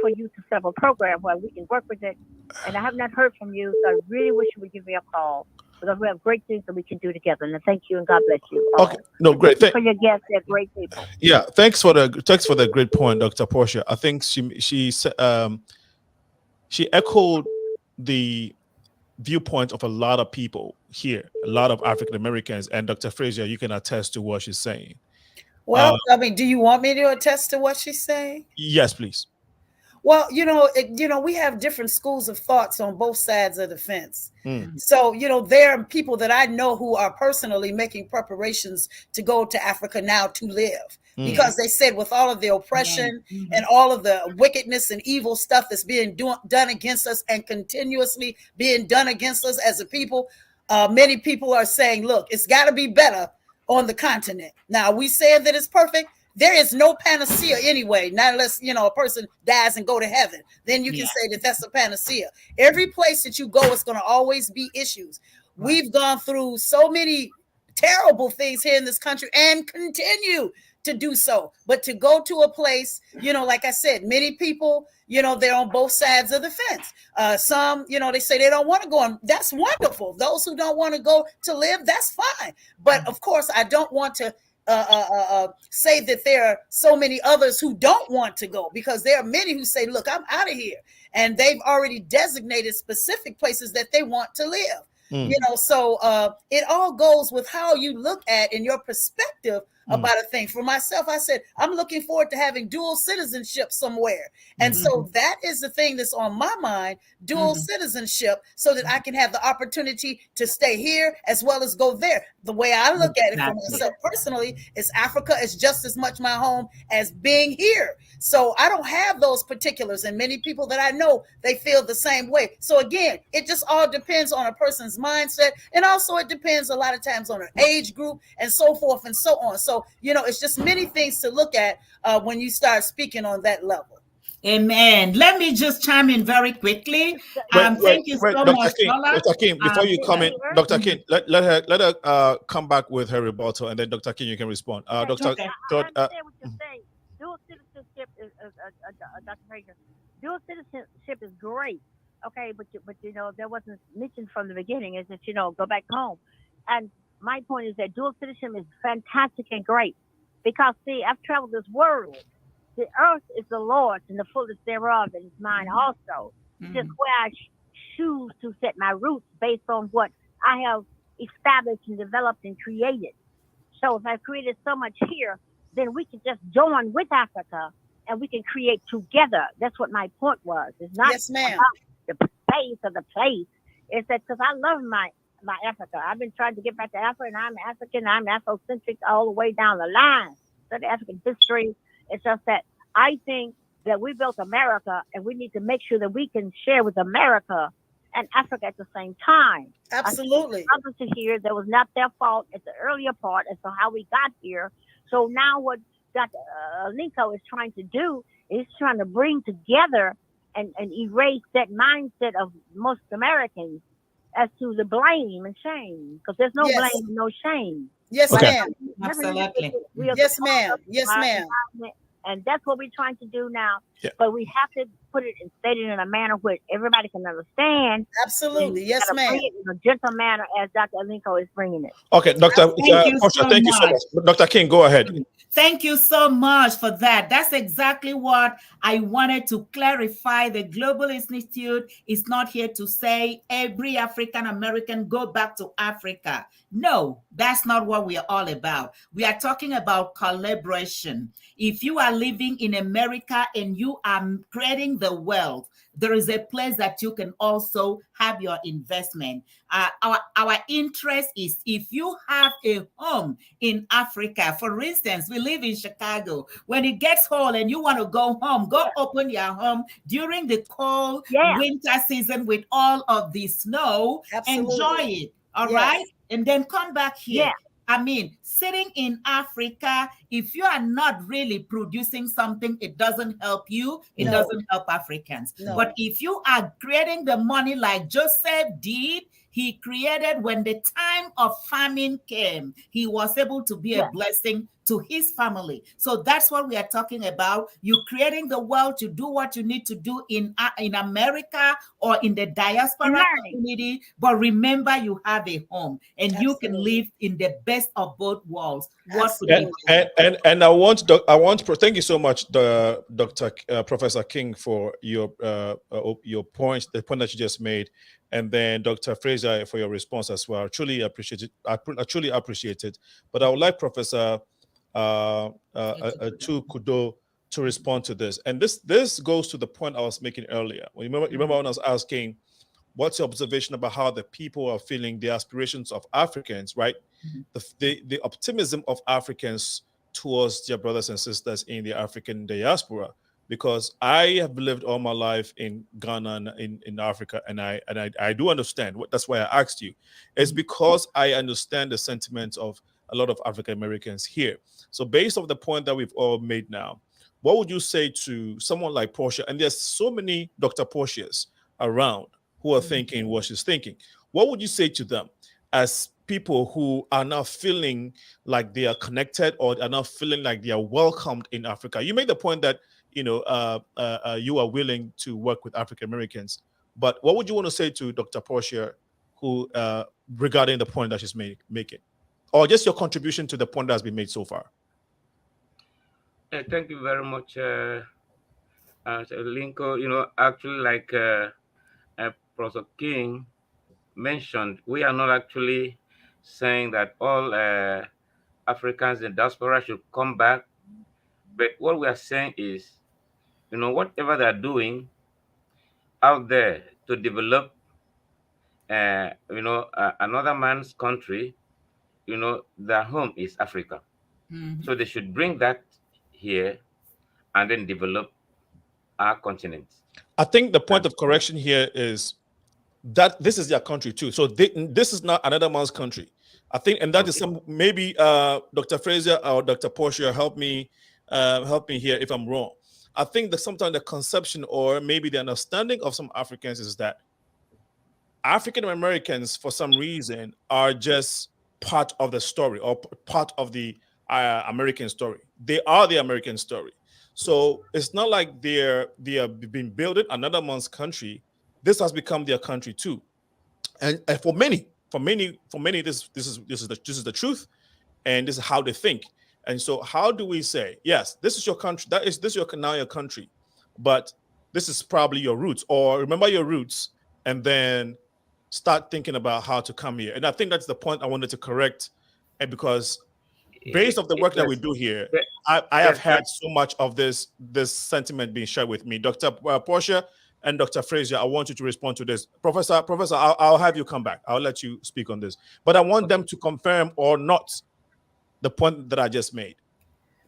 for you to set up a program where we can work with it. And I have not heard from you, so I really wish you would give me a call, because we have great things that we can do together. And thank you, and God bless you. Okay, no, great. For your guests, they're great people. Yeah, thanks for the great point, Dr. Portia. I think she echoed the viewpoint of a lot of people here, a lot of African Americans, and Dr. Frazier, you can attest to what she's saying. Well, I mean, do you want me to attest to what she's saying? Yes, please. Well, we have different schools of thoughts on both sides of the fence. So, there are people that I know who are personally making preparations to go to Africa now to live, because they said with all of the oppression and all of the wickedness and evil stuff that's being done against us and continuously being done against us as a people, many people are saying, look, it's got to be better on the continent. Now, we said that it's perfect. There is no panacea anyway, not unless, a person dies and go to heaven. Then you can say that that's a panacea. Every place that you go, it's going to always be issues. Right. We've gone through so many terrible things here in this country and continue to do so. But to go to a place, like I said, many people, they're on both sides of the fence. Some, they say they don't want to go on. That's wonderful. Those who don't want to go to live, that's fine. But of course, I don't want to say that there are so many others who don't want to go, because there are many who say, look, I'm out of here. And they've already designated specific places that they want to live. So it all goes with how you look at in your perspective about a thing. For myself, I said, I'm looking forward to having dual citizenship somewhere. And so that is the thing that's on my mind, dual citizenship, so that I can have the opportunity to stay here as well as go there. The way I look at it for myself personally is Africa is just as much my home as being here. So I don't have those particulars. And many people that I know, they feel the same way. So again, it just all depends on a person's mindset. And also it depends a lot of times on an age group and so forth and so on. So, it's just many things to look at when you start speaking on that level. Amen. Let me just chime in very quickly. Thank you so much, Dr. King, before you come in, Dr. King, let her come back with her rebuttal, and then Dr. King, you can respond. Dr. George, I understand what you're saying. Dual citizenship is, Dr. Frazier, dual citizenship is great. Okay, but there wasn't mentioned from the beginning is that, go back home. And my point is that dual citizenship is fantastic and great, because, see, I've traveled this world. The earth is the Lord's and the fullness thereof, and it's mine also. Just where I choose to set my roots based on what I have established and developed and created. So if I've created so much here, then we can just join with Africa and we can create together. That's what my point was. It's not about the space or the place. It's that because I love my Africa. I've been trying to get back to Africa, and I'm African. I'm Afrocentric all the way down the line. So the African history. It's just that I think that we built America, and we need to make sure that we can share with America and Africa at the same time. Absolutely. Others here, that was not their fault at the earlier part as to how we got here. So now what Dr. Linko is trying to do is trying to bring together and erase that mindset of most Americans as to the blame and shame, because there's no blame and no shame. Yes, ma'am. Absolutely. Yes, ma'am. Yes, ma'am. And that's what we're trying to do now. Yeah. But we have to put it and state it in a manner where everybody can understand. Absolutely. Yes, ma'am. Bring it in a gentle manner as Dr. Alinko is bringing it. Okay, Dr. Thank you so much. Dr. King, go ahead. Thank you so much for that. That's exactly what I wanted to clarify. The Global Institute is not here to say every African American go back to Africa. No, that's not what we are all about. We are talking about collaboration. If you are living in America and you are creating the wealth, there is a place that you can also have your investment. Our interest is if you have a home in Africa, for instance, we live in Chicago. When it gets cold and you want to go home, go open your home during the cold winter season with all of the snow. Absolutely. Enjoy it. All right. And then come back here. Yeah. I mean, sitting in Africa, if you are not really producing something, it doesn't help you. It doesn't help Africans. No. But if you are creating the money like Joseph did, he created when the time of famine came, he was able to be a blessing to his family. So that's what we are talking about. You creating the wealth to do what you need to do in America or in the diaspora community. But remember, you have a home and you can live in the best of both worlds. What could you do? And I want to thank you so much, Professor King, for your point, the point that you just made, and then Dr. Frazier for your response as well. I truly appreciate it. I truly appreciate it. But I would like Professor ETUKUDO to respond to this. And this goes to the point I was making earlier. You remember when I was asking, what's your observation about how the people are feeling the aspirations of Africans, right? The optimism of Africans towards their brothers and sisters in the African diaspora. Because I have lived all my life in Ghana and in Africa, and I do understand. That's why I asked you. It's because I understand the sentiments of a lot of African Americans here. So based on the point that we've all made now, what would you say to someone like Portia? And there's so many Dr. Portias around who are thinking what she's thinking. What would you say to them as people who are now feeling like they are connected or are now feeling like they are welcomed in Africa? You made the point that you are willing to work with African Americans, but what would you want to say to Dr. Portia, who regarding the point that she's making, or just your contribution to the point that has been made so far? Thank you very much, Linko. Actually, like Professor King mentioned, we are not actually saying that all Africans in diaspora should come back, but what we are saying is, whatever they're doing out there to develop, another man's country, their home is Africa. So they should bring that here and then develop our continent. I think the point of correction here is that this is their country too. So this is not another man's country. I think, and that is maybe Dr. Frazier or Dr. Portia help me here if I'm wrong. I think that sometimes the conception or maybe the understanding of some Africans is that African Americans, for some reason, are just part of the story or part of the American story. They are the American story. So it's not like they have been building another man's country. This has become their country too. And for many, this is the truth, and this is how they think. And so, how do we say, yes, this is your country, this is now your country, but this is probably your roots, or remember your roots, and then start thinking about how to come here. And I think that's the point I wanted to correct, and because based on the work that we do here, I have had so much of this sentiment being shared with me. Dr. Portia and Dr. Frazier, I want you to respond to this. Professor, I'll have you come back. I'll let you speak on this, but I want them to confirm or not the point that I just made.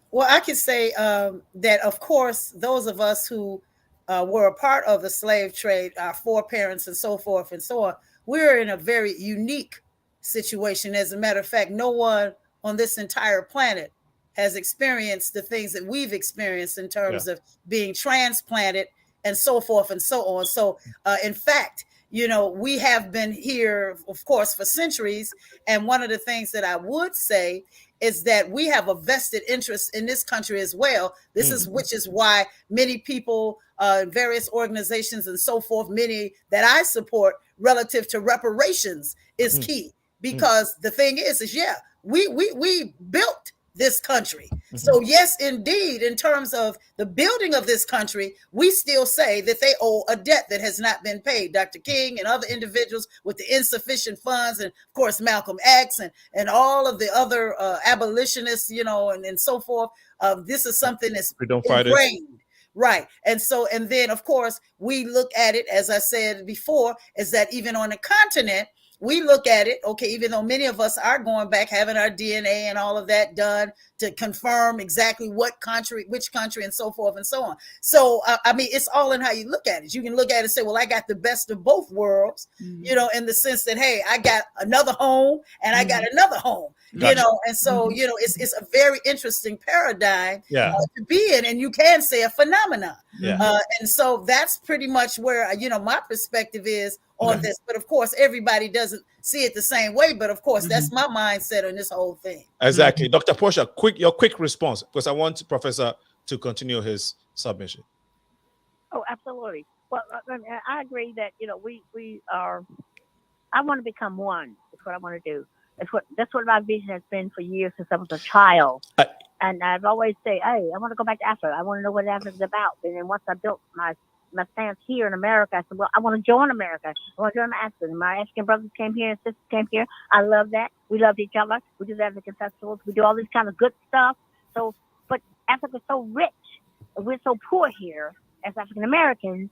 Well, I can say that, of course, those of us who were a part of the slave trade, our foreparents and so forth and so on, we're in a very unique situation. As a matter of fact, no one on this entire planet has experienced the things that we've experienced in terms of being transplanted and so forth and so on. So, in fact, we have been here, of course, for centuries. And one of the things that I would say is that we have a vested interest in this country as well. This is which is why many people, various organizations and so forth, many that I support relative to reparations is key, because the thing is yeah, we built this country. So yes, indeed, in terms of the building of this country, we still say that they owe a debt that has not been paid. Dr. King and other individuals with the insufficient funds, and of course Malcolm X and all of the other abolitionists, and so forth. This is something that's ingrained. Right. And so, and then of course we look at it, as I said before, is that even on the continent, we look at it, okay, even though many of us are going back, having our DNA and all of that done to confirm exactly what country, which country, and so forth and so on. So, I mean, it's all in how you look at it. You can look at it and say, well, I got the best of both worlds, in the sense that, hey, I got another home and I got another home, and so, it's a very interesting paradigm to be in, and you can say a phenomenon. And so that's pretty much where, my perspective is on this. But of course, everybody doesn't see it the same way. But of course, that's my mindset on this whole thing. Exactly. Dr. Portia, your quick response, because I want Professor to continue his submission. Oh, absolutely. Well, I agree that, we are, I want to become one. That's what I want to do. That's what my vision has been for years since I was a child. And I've always say, hey, I want to go back to Africa. I want to know what Africa's about. And then once I built my stance here in America, I said, well, I want to join America. I want to join Africa. My African brothers came here and sisters came here. I love that. We love each other. We do the African festivals. We do all this kind of good stuff. So, but Africa's so rich. And we're so poor here as African Americans.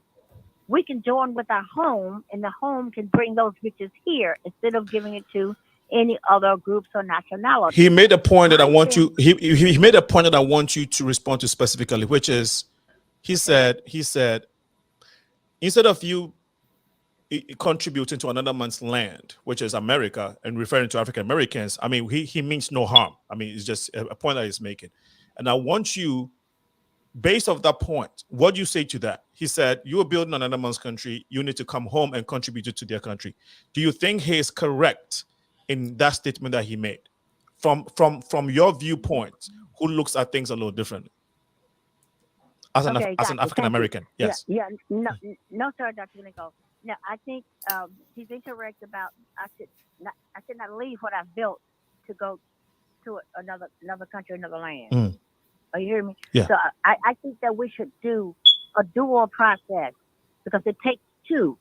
We can join with our home, and the home can bring those riches here instead of giving it to any other groups or nationalities. He made a point that I want you. He made a point that I want you to respond to specifically, which is, he said, instead of you contributing to another man's land, which is America, and referring to African Americans, I mean, he means no harm. I mean, it's just a point that he's making. And I want you, based off that point, what do you say to that? He said, you're building another man's country, you need to come home and contribute it to their country. Do you think he is correct in that statement that he made? From your viewpoint, who looks at things a little differently? As an African American, yes. No, sir, Dr. Nico. No, I think he's incorrect about I should not leave what I've built to go to another country, another land. Are you hearing me? Yeah. So I think that we should do a dual process, because it takes two.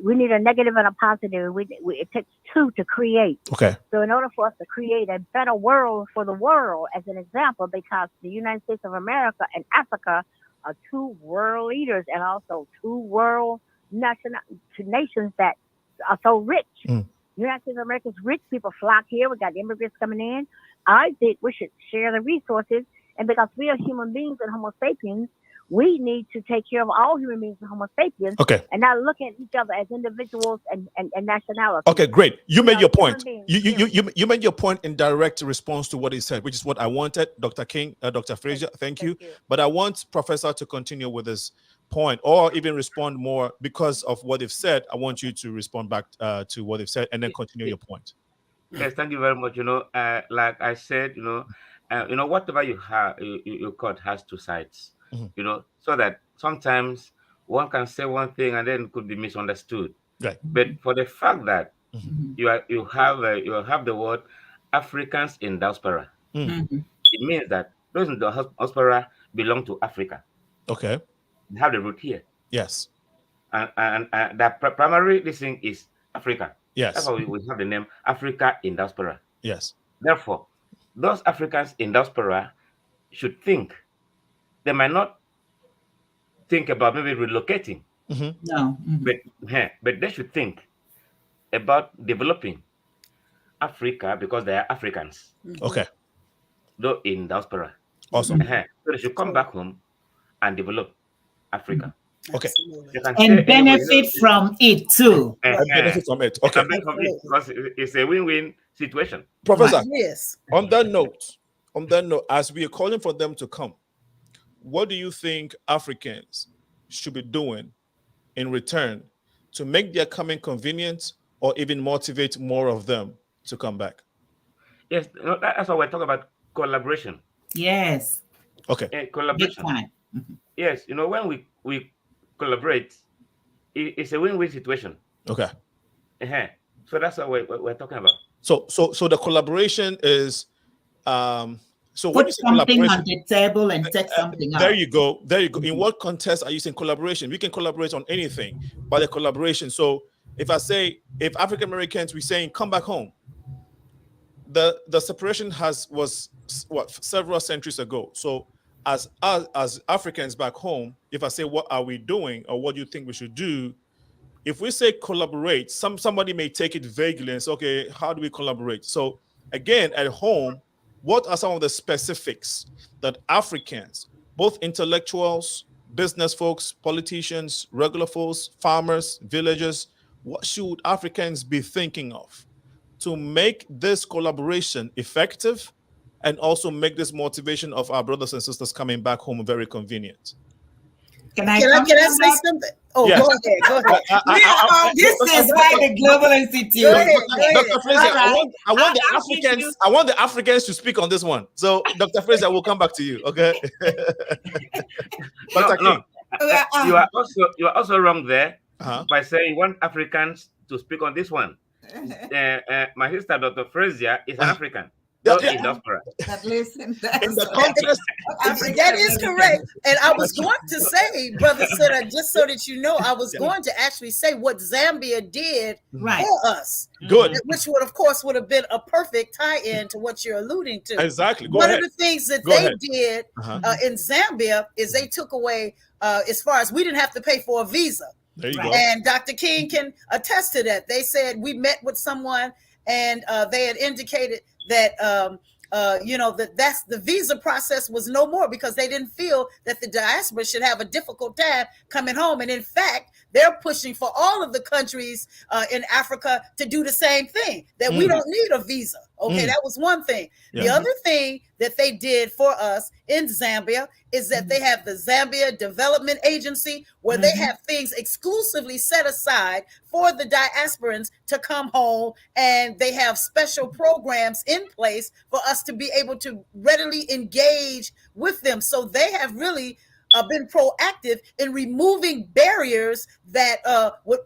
We need a negative and a positive. It takes two to create. Okay. So in order for us to create a better world for the world, as an example, because the United States of America and Africa are two world leaders and also two world nations that are so rich. United States of America's rich, people flock here. We got immigrants coming in. I think we should share the resources. And because we are human beings and Homo sapiens, we need to take care of all human beings and Homo sapiens, and not look at each other as individuals and nationalities. Okay, great. You made your point. You made your point in direct response to what he said, which is what I wanted. Dr. King, Dr. Frazier, thank you. But I want Professor to continue with his point, or even respond more because of what they've said. I want you to respond back to what they've said and then continue your point. Yes, thank you very much. Like I said, whatever you have, your court has two sides. So that sometimes one can say one thing and then it could be misunderstood. Right. But for the fact that you have the word Africans in diaspora, it means that those in the diaspora belong to Africa. Okay. They have the root here. Yes. And that primary this thing is Africa. Yes. That's why we have the name Africa in diaspora. Yes. Therefore, those Africans in diaspora should think. They might not think about maybe relocating. No. But they should think about developing Africa because they are Africans. Okay. Though in diaspora. Awesome. So they should come back home and develop Africa. Okay. And benefit from it too. Benefit from it. Okay. Because it's a win-win situation. Professor, yes. On that note, as we are calling for them to come, what do you think Africans should be doing in return to make their coming convenient or even motivate more of them to come back? Yes, that's what we're talking about, collaboration. Yes. Okay. Collaboration. Yes, when we collaborate, it's a win-win situation. Okay. So that's what we're talking about. So the collaboration is so put when you say something on the table and take something out. There you go. In what context are you saying collaboration? We can collaborate on anything, but the collaboration. So if African Americans, we're saying come back home, the separation was several centuries ago. So as Africans back home, if I say what are we doing or what do you think we should do, if we say collaborate, somebody may take it vaguely and say, okay, how do we collaborate? So again, at home, what are some of the specifics that Africans, both intellectuals, business folks, politicians, regular folks, farmers, villagers, what should Africans be thinking of to make this collaboration effective and also make this motivation of our brothers and sisters coming back home very convenient? Can I say something? Oh, yes. Go ahead. This is by the Global Institute. Dr. Frazier, I want the Africans to speak on this one. So, Dr. Frazier, we'll come back to you. Okay. No. You are also wrong there by saying you want Africans to speak on this one. My sister, Dr. Frazier, is an African. In the context, that is correct. And I was going to say, Brother Sitter, just so that you know, I was going to actually say what Zambia did for us. Good. Which would, of course, would have been a perfect tie-in to what you're alluding to. Exactly. One of the things that they did in Zambia is they took away, as far as we didn't have to pay for a visa. There you go. And Dr. King can attest to that. They said we met with someone and they had indicated that that's the visa process was no more because they didn't feel that the diaspora should have a difficult time coming home. And in fact, they're pushing for all of the countries in Africa to do the same thing, that we don't need a visa. Okay, that was one thing. The other thing that they did for us in Zambia is that they have the Zambia Development Agency, where they have things exclusively set aside for the diasporans to come home, and they have special programs in place for us to be able to readily engage with them. So they have really been proactive in removing barriers that would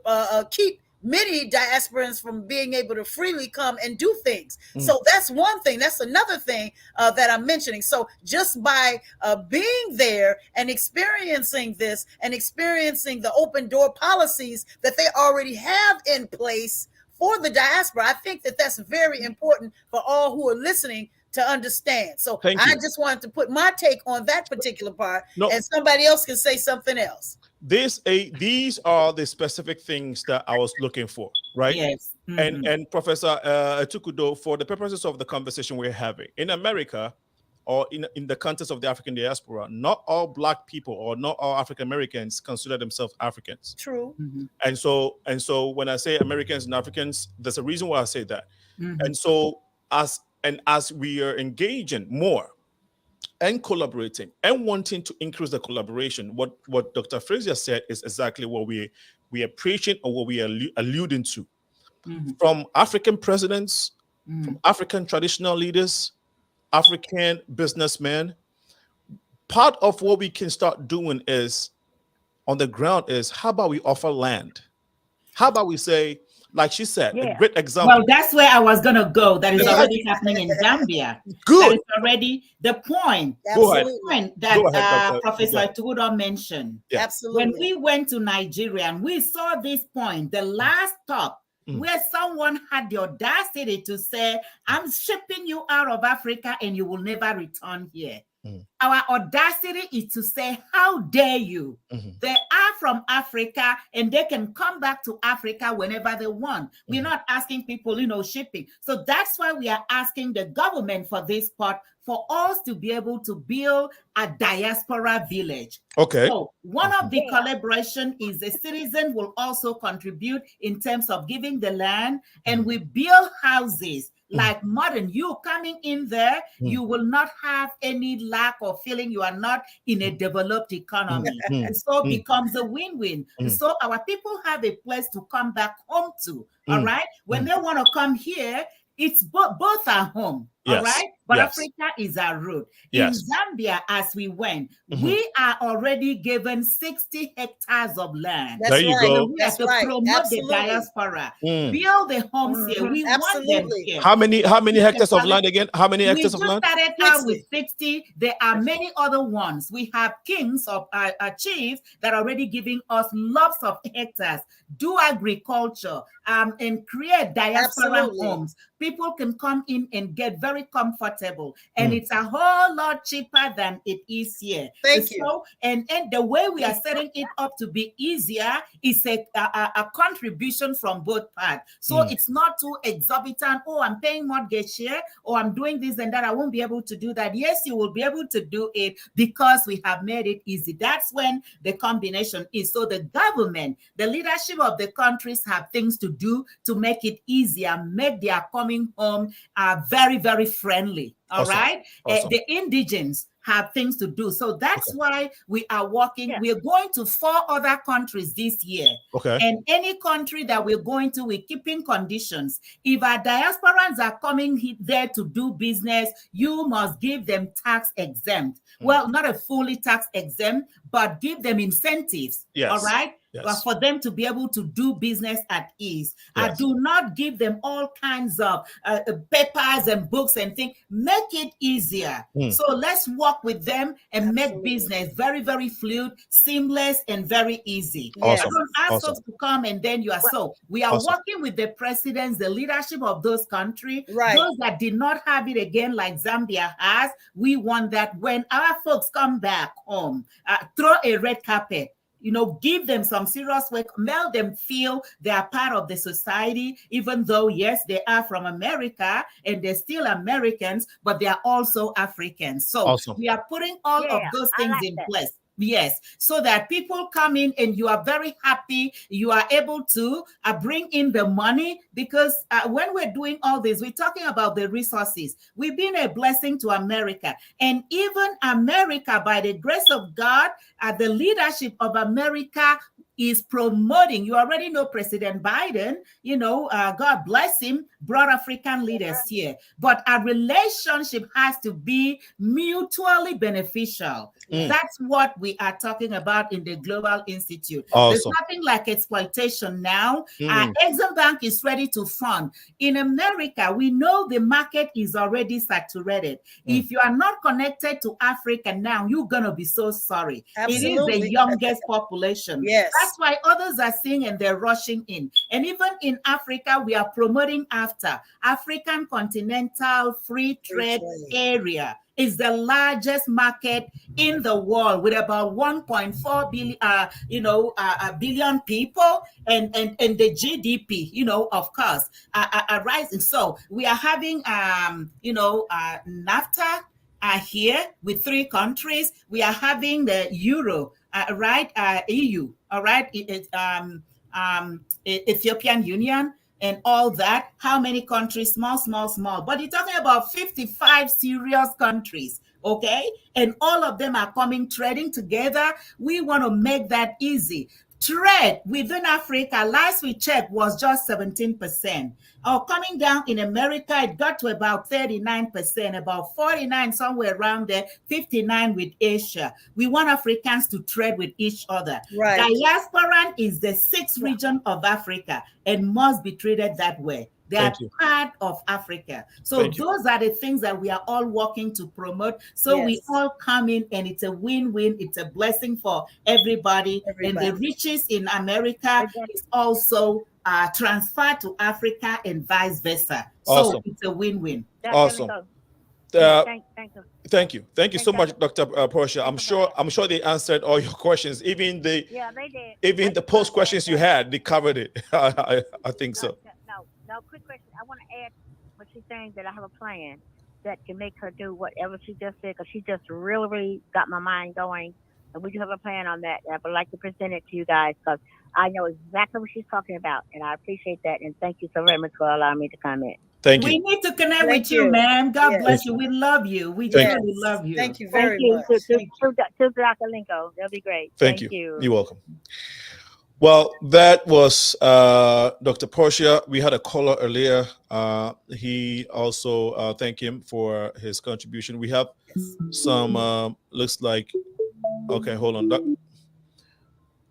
keep many diasporans from being able to freely come and do things. So that's one thing. That's another thing that I'm mentioning. So just by being there and experiencing this and experiencing the open door policies that they already have in place for the diaspora, I think that that's very important for all who are listening to understand. So I just wanted to put my take on that particular part, and somebody else can say something else. These are the specific things that I was looking for, right? Yes. And Professor ETUKUDO, for the purposes of the conversation we're having, in America, or in the context of the African diaspora, not all Black people or not all African Americans consider themselves Africans. True. And so when I say Americans and Africans, there's a reason why I say that. And so as we are engaging more and collaborating and wanting to increase the collaboration, what Dr. Frazier said is exactly what we are preaching or what we are alluding to. From African presidents, from African traditional leaders, African businessmen, part of what we can start doing is on the ground is how about we offer land? How about we say, like she said, a great example. Well, that's where I was going to go. That is already happening in Zambia. Good. That is already the point. Absolutely. The point that Professor ETUKUDO mentioned. Yeah. Absolutely. When we went to Nigeria and we saw this point, the last stop, where someone had the audacity to say, I'm shipping you out of Africa and you will never return here. Our audacity is to say, how dare you? They are from Africa and they can come back to Africa whenever they want. We're not asking people, shipping. So that's why we are asking the government for this part, for us to be able to build a diaspora village. Okay. So one of the collaboration is the citizen will also contribute in terms of giving the land, and we build houses like modern. You coming in there, you will not have any lack of feeling you are not in a developed economy. And so it becomes a win-win. So our people have a place to come back home to. All right. When they want to come here, it's both are home. Yes. All right. But Yes. Africa is our root. Yes. In Zambia, as we went, we are already given 60 hectares of land. That's there you right. go. We have to promote Absolutely. the diaspora, build the homes here. We want them here. How many hectares of land again? How many hectares of land? We just started out with 60. There are many other ones. We have kings of chiefs that are already giving us lots of hectares. Do agriculture and create diaspora homes. People can come in and get very comfortable, and it's a whole lot cheaper than it is here. Thank you. And the way we are setting it up to be easier is a contribution from both parts. So it's not too exorbitant. Oh, I'm paying mortgage here, or I'm doing this and that. I won't be able to do that. Yes, you will be able to do it because we have made it easy. That's when the combination is. So the government, the leadership of the countries have things to do to make it easier, make their coming home very, very friendly. All right. The indigents have things to do. So that's why we are working. Yeah. We're going to 4 other countries this year. Okay. And any country that we're going to, we're keeping conditions. If our diasporans are coming there to do business, you must give them tax exempt. Well, not a fully tax exempt, but give them incentives. Yes. All right. Yes. For them to be able to do business at ease. Yes. Do not give them all kinds of papers and books and things. Make it easier. So let's work with them and make business very, very fluid, seamless, and very easy. Awesome. Don't ask us to come and then you are so. We are working with the presidents, the leadership of those countries. Right. Those that did not have it again, like Zambia has, we want that when our folks come back home, throw a red carpet. Give them some serious work, make them feel they are part of the society, even though, yes, they are from America and they're still Americans, but they are also Africans. So we are putting all of those things in place. Yes, so that people come in and you are very happy. You are able to bring in the money because when we're doing all this, we're talking about the resources. We've been a blessing to America. And even America, by the grace of God, the leadership of America is promoting. You already know President Biden, God bless him, brought African leaders here. But our relationship has to be mutually beneficial. That's what we are talking about in the Global Institute. Awesome. There's nothing like exploitation now. Exim Bank is ready to fund. In America, we know the market is already saturated. If you are not connected to Africa now, you're going to be so sorry. Absolutely. It is the youngest population. Yes. That's why others are seeing and they're rushing in. And even in Africa, we are promoting African Continental Free Trade Area. Is the largest market in the world with about 1.4 billion, billion people, and the GDP, of course, are rising. So we are having, NAFTA here with 3 countries. We are having the Euro, EU, all right, Ethiopian Union. And all that, how many countries? Small. But you're talking about 55 serious countries, okay? And all of them are trading together. We want to make that easy. Trade within Africa, last we checked, was just 17%. Coming down in America, it got to about 39%, about 49, somewhere around there, 59 with Asia. We want Africans to trade with each other. Right. Diaspora is the 6th region of Africa and must be treated that way. They are part of Africa. So those are the things that we are all working to promote. So we all come in and it's a win-win. It's a blessing for everybody. And the riches in America is also transferred to Africa and vice versa. So it's a win-win. Awesome. Thank you so much, Dr. Portia. I'm sure they answered all your questions. Even the the post questions you had, they covered it. I think so. No, quick question. I want to add what she's saying, that I have a plan that can make her do whatever she just said, because she just really, really got my mind going. And we do have a plan on that. And I would like to present it to you guys because I know exactly what she's talking about. And I appreciate that. And thank you so very much for allowing me to comment. Thank you. We need to connect with you, man. God bless you. We love you. We truly love you. Thank you very much. To Dr. Linko. That'll be great. Thank you. You're welcome. Well, that was Dr. Portia. We had a caller earlier. He also thank him for his contribution. We have some looks like, okay, hold on.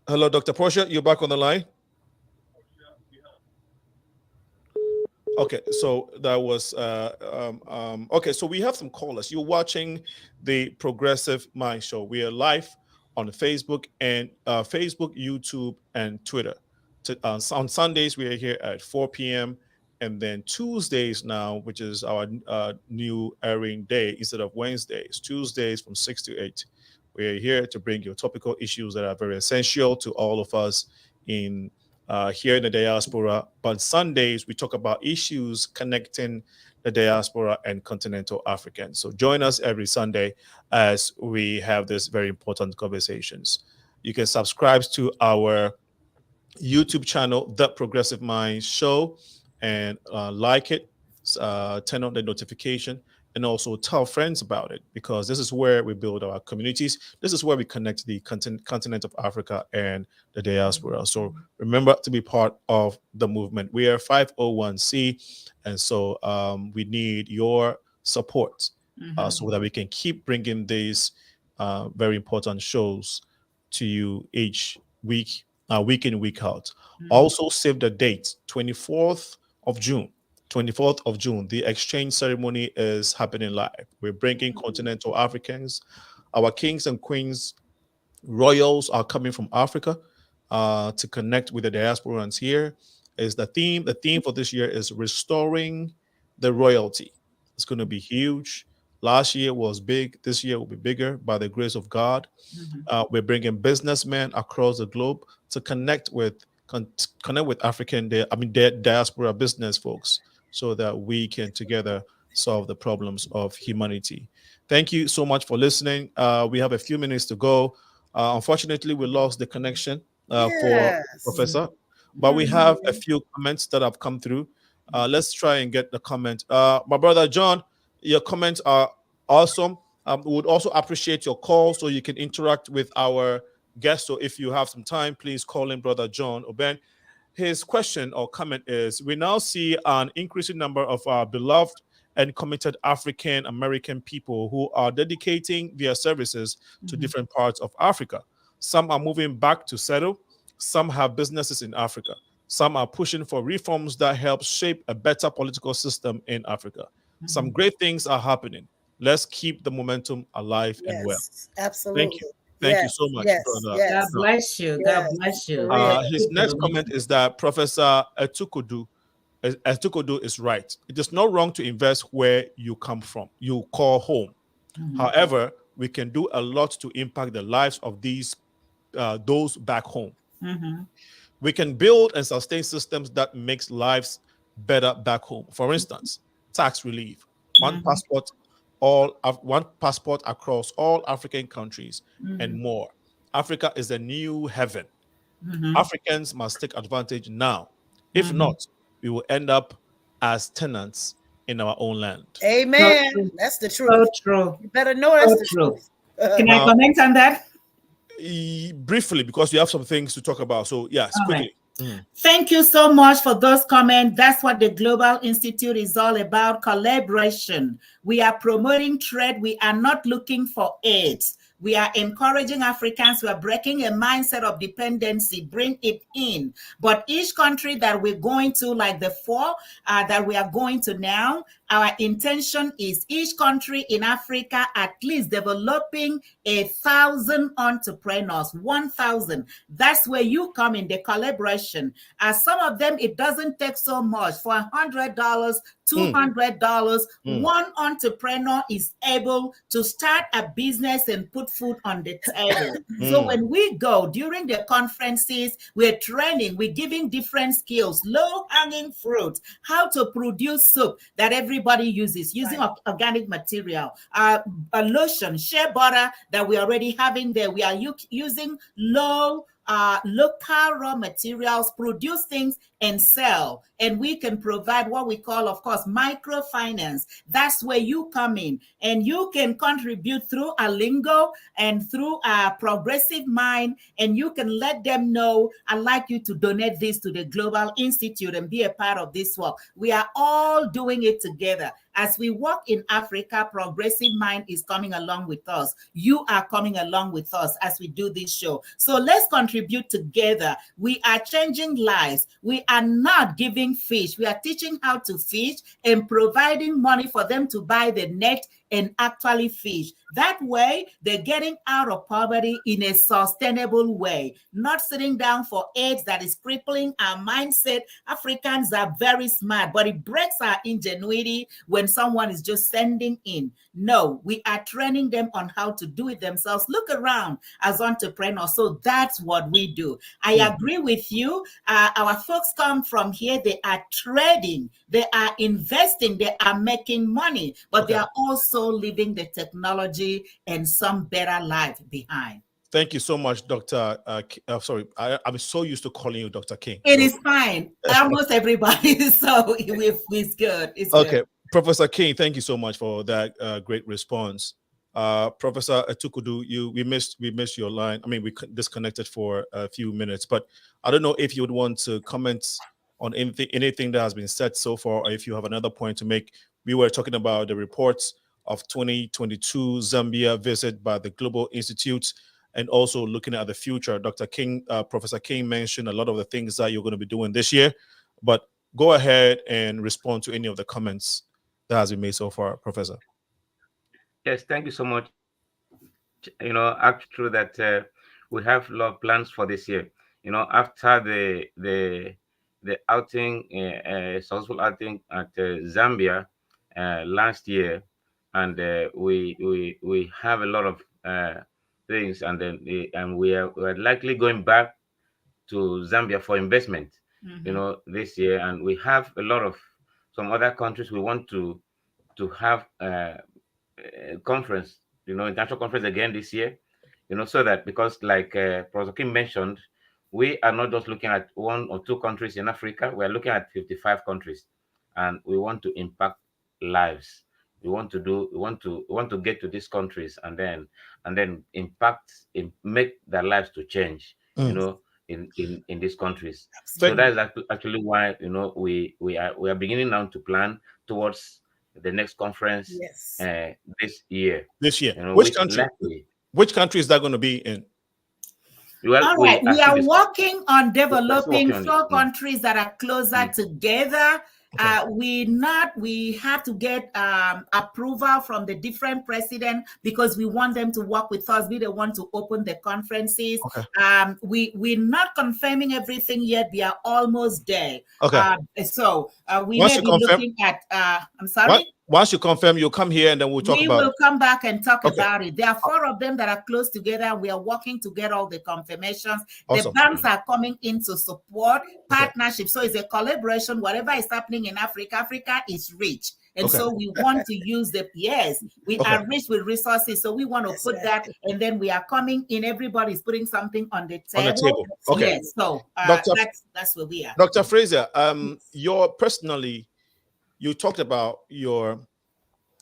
Hello, Dr. Portia, you're back on the line. Okay, so that was okay. So we have some callers. You're watching the Progressive Mind Show. We are live on Facebook and Facebook, YouTube, and Twitter. On Sundays we are here at 4 p.m. and then Tuesdays now, which is our new airing day instead of Wednesdays. Tuesdays from 6 to 8. We are here to bring you topical issues that are very essential to all of us in. Here in the diaspora, but Sundays we talk about issues connecting the diaspora and continental Africans. So join us every Sunday as we have these very important conversations. You can subscribe to our YouTube channel, The Progressive Mind Show, and like it, turn on the notification, and also tell friends about it, because this is where we build our communities. This is where we connect the continent of Africa and the diaspora. So remember to be part of the movement. We are 501c, and so we need your support so that we can keep bringing these very important shows to you each week, week in, week out. Also save the date, 24th of June. 24th of June, the exchange ceremony is happening live. We're bringing continental Africans. Our kings and queens, royals are coming from Africa to connect with the diasporans here. Is the theme. The theme for this year is restoring the royalty. It's going to be huge. Last year was big. This year will be bigger by the grace of God. We're bringing businessmen across the globe to connect with African, diaspora business folks, so that we can together solve the problems of humanity. Thank you so much for listening. We have a few minutes to go. Unfortunately, we lost the connection for Professor, but we have a few comments that have come through. Let's try and get the comment. My brother John, your comments are awesome. We would also appreciate your call so you can interact with our guests. So if you have some time, please call in Brother John Oben. His question or comment is, we now see an increasing number of our beloved and committed African American people who are dedicating their services to different parts of Africa. Some are moving back to settle. Some have businesses in Africa. Some are pushing for reforms that help shape a better political system in Africa. Some great things are happening. Let's keep the momentum alive and well. Absolutely. Thank you. Thank you so much, brother. God bless you. God bless you. His next comment is that Professor ETUKUDO is right. It is not wrong to invest where you come from, you call home. However, we can do a lot to impact the lives of those back home. We can build and sustain systems that makes lives better back home. For instance, tax relief, one passport across all African countries, and more. Africa is a new heaven. Africans must take advantage now. If not, we will end up as tenants in our own land. Amen. That's the truth. So true. You better know that's the truth. Can I comment on that? Briefly, because we have some things to talk about. So yes, quickly. Thank you so much for those comments. That's what the Global Institute is all about, collaboration. We are promoting trade. We are not looking for aid. We are encouraging Africans who are breaking a mindset of dependency, bring it in. But each country that we're going to, like the 4 that we are going to now, our intention is each country in Africa at least developing 1,000 entrepreneurs, 1,000. That's where you come in, the collaboration. Some of them, it doesn't take so much. For $100, $200, one entrepreneur is able to start a business and put food on the table. So when we go during the conferences, we're training, we're giving different skills, low-hanging fruit, how to produce soap that everybody uses using organic material, a lotion, shea butter that we're already having there. We are using local raw materials, produce things and sell. and we can provide what we call, of course, microfinance. That's where you come in, and you can contribute through a lingo and through a progressive mind, and you can let them know, I'd like you to donate this to the Global Institute and be a part of this work. We are all doing it together. As we work in Africa, Progressive Mind is coming along with us. You are coming along with us as we do this show. So let's contribute together. We are changing lives. We are not giving fish. We are teaching how to fish and providing money for them to buy the net and actually fish. That way, they're getting out of poverty in a sustainable way, not sitting down for AIDS that is crippling our mindset. Africans are very smart, but it breaks our ingenuity when someone is just sending in. No, we are training them on how to do it themselves. Look around as entrepreneurs. So that's what we do. I agree with you. Our folks come from here. They are trading. They are investing. They are making money, but they are also leaving the technology and some better life behind. Thank you so much, Dr. Sorry, I'm so used to calling you Dr. King. It is fine. Almost everybody, so it's good. It's okay. Good. Professor King, thank you so much for that great response. Professor ETUKUDO, we missed your line. I mean, we disconnected for a few minutes, but I don't know if you would want to comment on anything that has been said so far, or if you have another point to make. We were talking about the reports of 2022 Zambia visit by the Global Institute, and also looking at the future. Dr. King, Professor King mentioned a lot of the things that you're going to be doing this year, but go ahead and respond to any of the comments that has been made so far, Professor. Yes, thank you so much. You know, actually true that we have a lot of plans for this year. You know, after the outing, successful outing at Zambia last year, and we have a lot of things, and then we're likely going back to Zambia for investment. You know, this year, and we have a lot of some other countries we want to have a conference, you know, international conference again this year, you know, so that, because like Professor Kim mentioned, we are not just looking at 1 or 2 countries in Africa, we're looking at 55 countries, and we want to impact lives. We want to get to these countries and then make their lives to change, you know, in these countries. So that is actually why, you know, we are beginning now to plan towards the next conference this year. You know, which country is that going to be in? Well, all right, we are working on developing 4 countries that are closer together. We have to get approval from the different presidents, because we want them to work with us. We don't want to open the conferences. We're not confirming everything yet. We are almost there. So we may be looking at, I'm sorry? Once you confirm, you'll come here and then we'll talk about it. We will come back and talk about it. There are 4 of them that are close together. We are working to get all the confirmations. The banks are coming in to support partnership. So it's a collaboration. Whatever is happening in Africa, Africa is rich. And so we want to use we are rich with resources. So we want to put that, and then we are coming in. Everybody's putting something on the table. Yes. So that's where we are. Dr. Frazier, you talked about your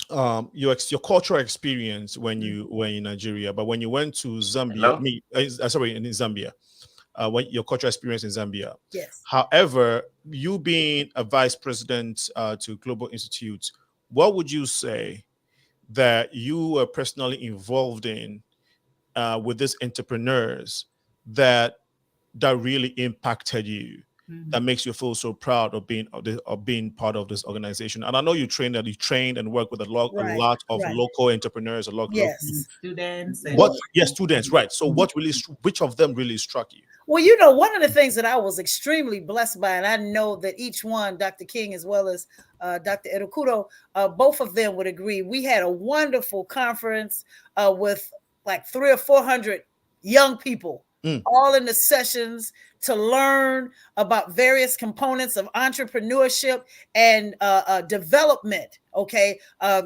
cultural experience when you were in Nigeria, but when you went to Zambia, in Zambia, when your cultural experience in Zambia. Yes. However, you being a vice president to Global Institute, what would you say that you were personally involved in with these entrepreneurs that really impacted you? That makes you feel so proud of being part of this organization? And I know you trained and worked with a lot of local entrepreneurs, students. Students, right? So which of them really struck you? Well, you know, one of the things that I was extremely blessed by, and I know that each one, Dr. King as well as Dr. ETUKUDO, both of them would agree. We had a wonderful conference with like 300 or 400 young people, all in the sessions to learn about various components of entrepreneurship and development,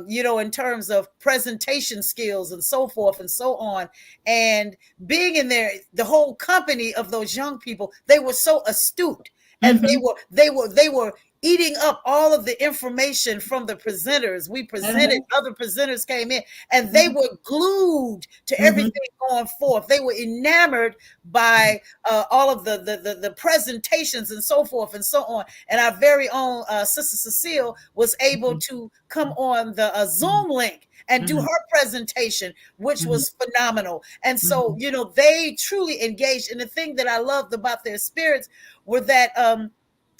you know, in terms of presentation skills and so forth and so on. And being in there, the whole company of those young people, they were so astute and they were eating up all of the information from the presenters. We presented, other presenters came in, and they were glued to everything going forth. They were enamored by all of the presentations and so forth and so on. And our very own Sister Cecile was able to come on the Zoom link and do her presentation, which was phenomenal. And so, you know, they truly engaged. And the thing that I loved about their spirits were that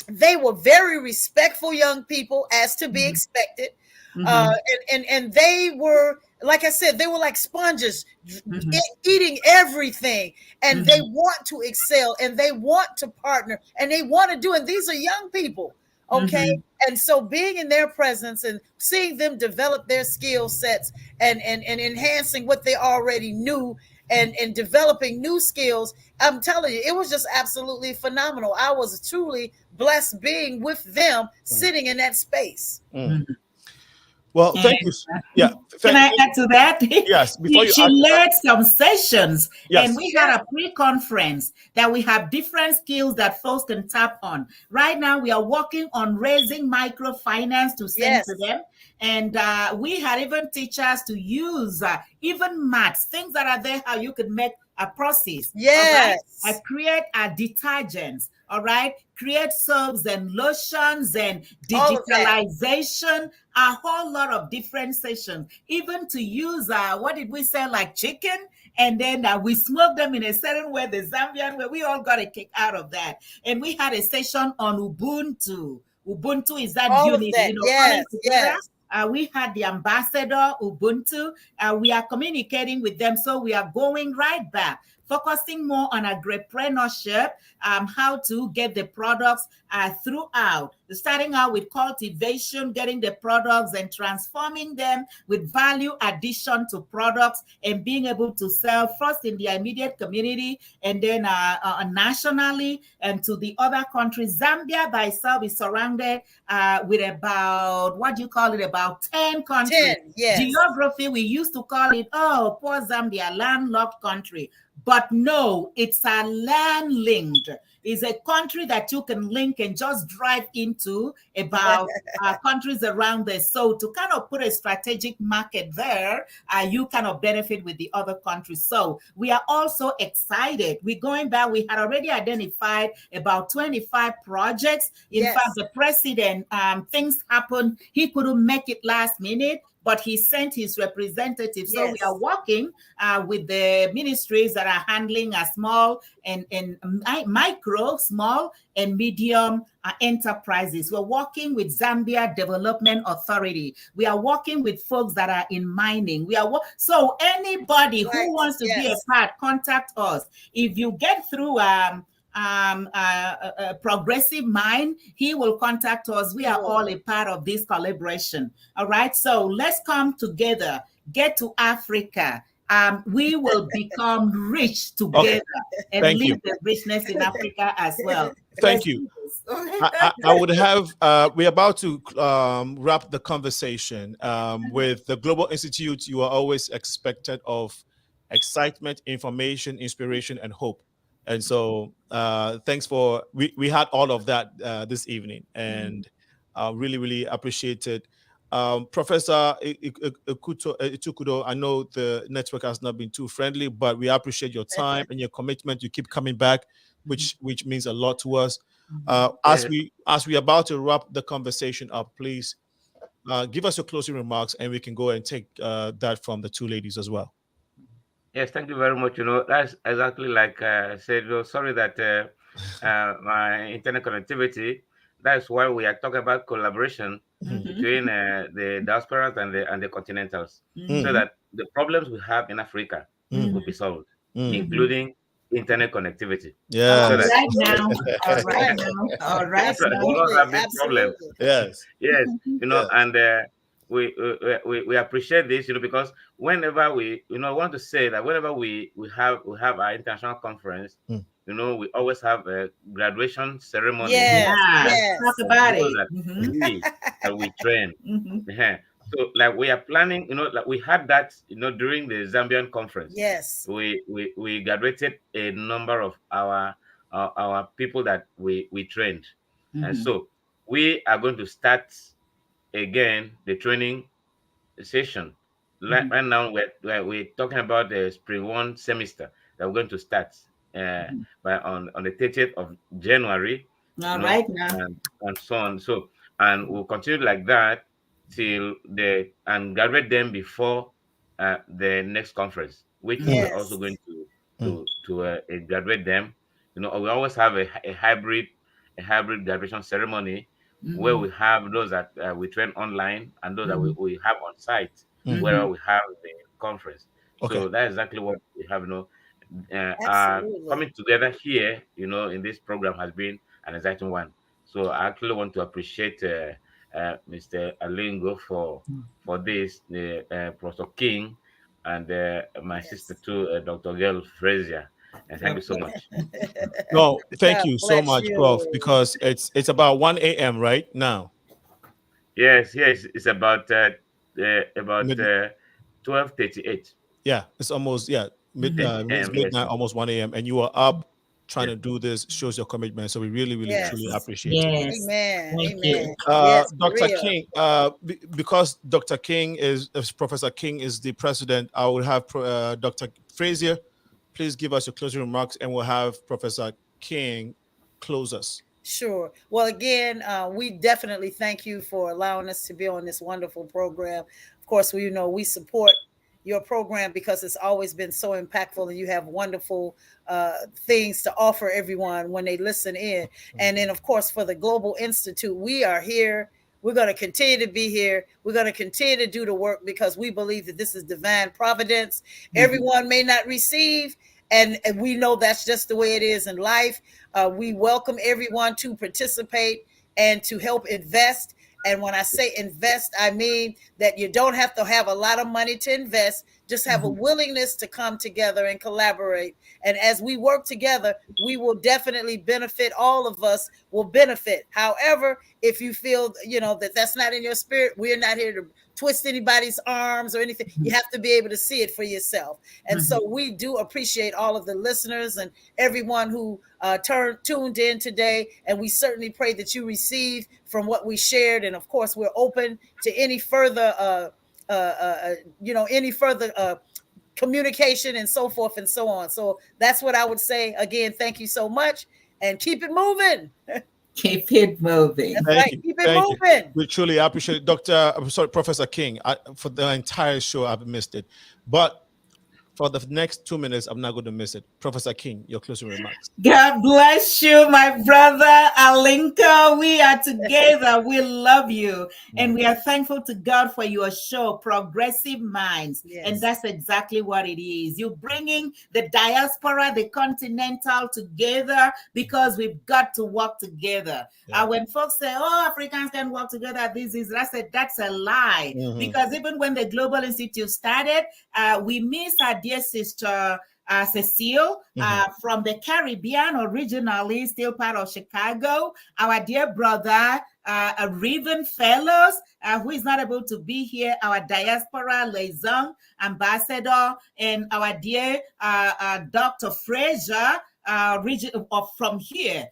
they were very respectful young people, as to be expected. And they were, like I said, they were like sponges, eating everything. And they want to excel, and they want to partner, and they want to do it. And these are young people. Okay. And so being in their presence and seeing them develop their skill sets and enhancing what they already knew and developing new skills, I'm telling you, it was just absolutely phenomenal. I was truly blessed being with them, sitting in that space. Well, thank you. Yeah. Can I add to that? Yes. She led some sessions, and we had a pre-conference that we have different skills that folks can tap on. Right now, we are working on raising microfinance to send to them. And we had even teachers to use even maths, things that are there, how you could make a process. Yes. Right? Create detergents. All right. Create soaps and lotions and digitalization, a whole lot of different sessions, even to use, what did we say, like chicken? And then we smoked them in a certain way, the Zambian way. We all got a kick out of that. And we had a session on Ubuntu. Ubuntu is that unity, you know, coming together. We had the ambassador Ubuntu. We are communicating with them. So we are going right back, focusing more on agripreneurship, how to get the products throughout, starting out with cultivation, getting the products and transforming them with value addition to products and being able to sell first in the immediate community and then nationally and to the other countries. Zambia by itself is surrounded with about, what do you call it, about 10 countries. 10, yes. Geography, we used to call it, oh, poor Zambia, landlocked country. But no, it's a land-linked. It's a country that you can link and just drive into about countries around there. So to kind of put a strategic market there, you kind of benefit with the other countries. So we are also excited. We're going back. We had already identified about 25 projects. In fact, the president, things happened. He couldn't make it last minute, but he sent his representative. So we are working with the ministries that are handling a small and micro, small and medium enterprises. We're working with Zambia Development Authority. We are working with folks that are in mining. So anybody who wants to be a part, contact us. If you get through Progressive Mind, he will contact us. We are all a part of this collaboration. All right. So let's come together, get to Africa. We will become rich together and leave the richness in Africa as well. Thank you. I would have, we're about to wrap the conversation. With the Global Institute, you are always expected of excitement, information, inspiration, and hope. And so thanks for, we had all of that this evening, and really, really appreciate it. Professor ETUKUDO, I know the network has not been too friendly, but we appreciate your time and your commitment. You keep coming back, which means a lot to us. As we are about to wrap the conversation up, please give us your closing remarks, and we can go and take that from the two ladies as well. Yes, thank you very much. You know, that's exactly like I said. Sorry that my internet connectivity. That's why we are talking about collaboration between the diasporas and the continentals, so that the problems we have in Africa will be solved, including internet connectivity. Yeah. So All right now. We don't have this problem. Yes. Yes. You know, and we appreciate this, you know, because whenever we, you know, I want to say that whenever we have our international conference, you know, we always have a graduation ceremony. Talk about it. That we train. So like we are planning, you know, like we had that, you know, during the Zambian conference. Yes. We graduated a number of our our people that we trained. And so we are going to start again the training session. Right now, we're talking about the spring one semester that we're going to start on the 30th of January, All right now. and so on. So, and we'll continue like that till and graduate them before the next conference, which we're also going to graduate them. We always have a hybrid graduation ceremony where we have those that we train online and those that we have on site where we have the conference. So that's exactly what we have. Coming together here, in this program has been an exciting one. So I actually want to appreciate Mr. Alingo for this, Professor King, and my sister too, Dr. GALE FRAZIER. And thank you so much. No, thank you so much, Prof, because it's about 1 a.m. right now. Yes, it's about 12:38. Yeah, it's almost midnight, almost 1 a.m. and you are up trying to do this. Shows your commitment. So we really, truly appreciate it. Amen. Thank Amen. Dr. King, because Dr. King Professor King is the president, I will have Dr. FRAZIER. Please give us your closing remarks, and we'll have Professor King close us. Sure. Well, again, we definitely thank you for allowing us to be on this wonderful program. Of course, we support your program because it's always been so impactful, and you have wonderful things to offer everyone when they listen in. And then, of course, for the Global Institute, we are here. We're going to continue to be here. We're going to continue to do the work because we believe that this is divine providence. Everyone may not receive, and we know that's just the way it is in life. We welcome everyone to participate and to help invest. And when I say invest, I mean that you don't have to have a lot of money to invest. Just have a willingness to come together and collaborate. And as we work together, we will definitely benefit. All of us will benefit. However, if you feel, that that's not in your spirit, we're not here to twist anybody's arms or anything. You have to be able to see it for yourself. And so we do appreciate all of the listeners and everyone who tuned in today. And we certainly pray that you receive from what we shared. And of course, we're open to any further communication and so forth and so on. So that's what I would say. Again, thank you so much, and keep it moving. Keep it moving. That's right. Keep it moving. We truly appreciate it. Professor King, for the entire show, I've missed it. But for the next 2 minutes, I'm not going to miss it. Professor King, your closing remarks. God bless you, my brother Alinko. We are together. We love you. And we are thankful to God for your show, Progressive Minds. And that's exactly what it is. You're bringing the diaspora, the continental together because we've got to work together. When folks say, Africans can work together, I said, that's a lie. Because even when the Global Institute started, we missed our dear sister Cecile from the Caribbean, originally still part of Chicago. Our dear brother Riven Fellows, who is not able to be here, our diaspora liaison ambassador, and our dear Dr. FRAZIER from here.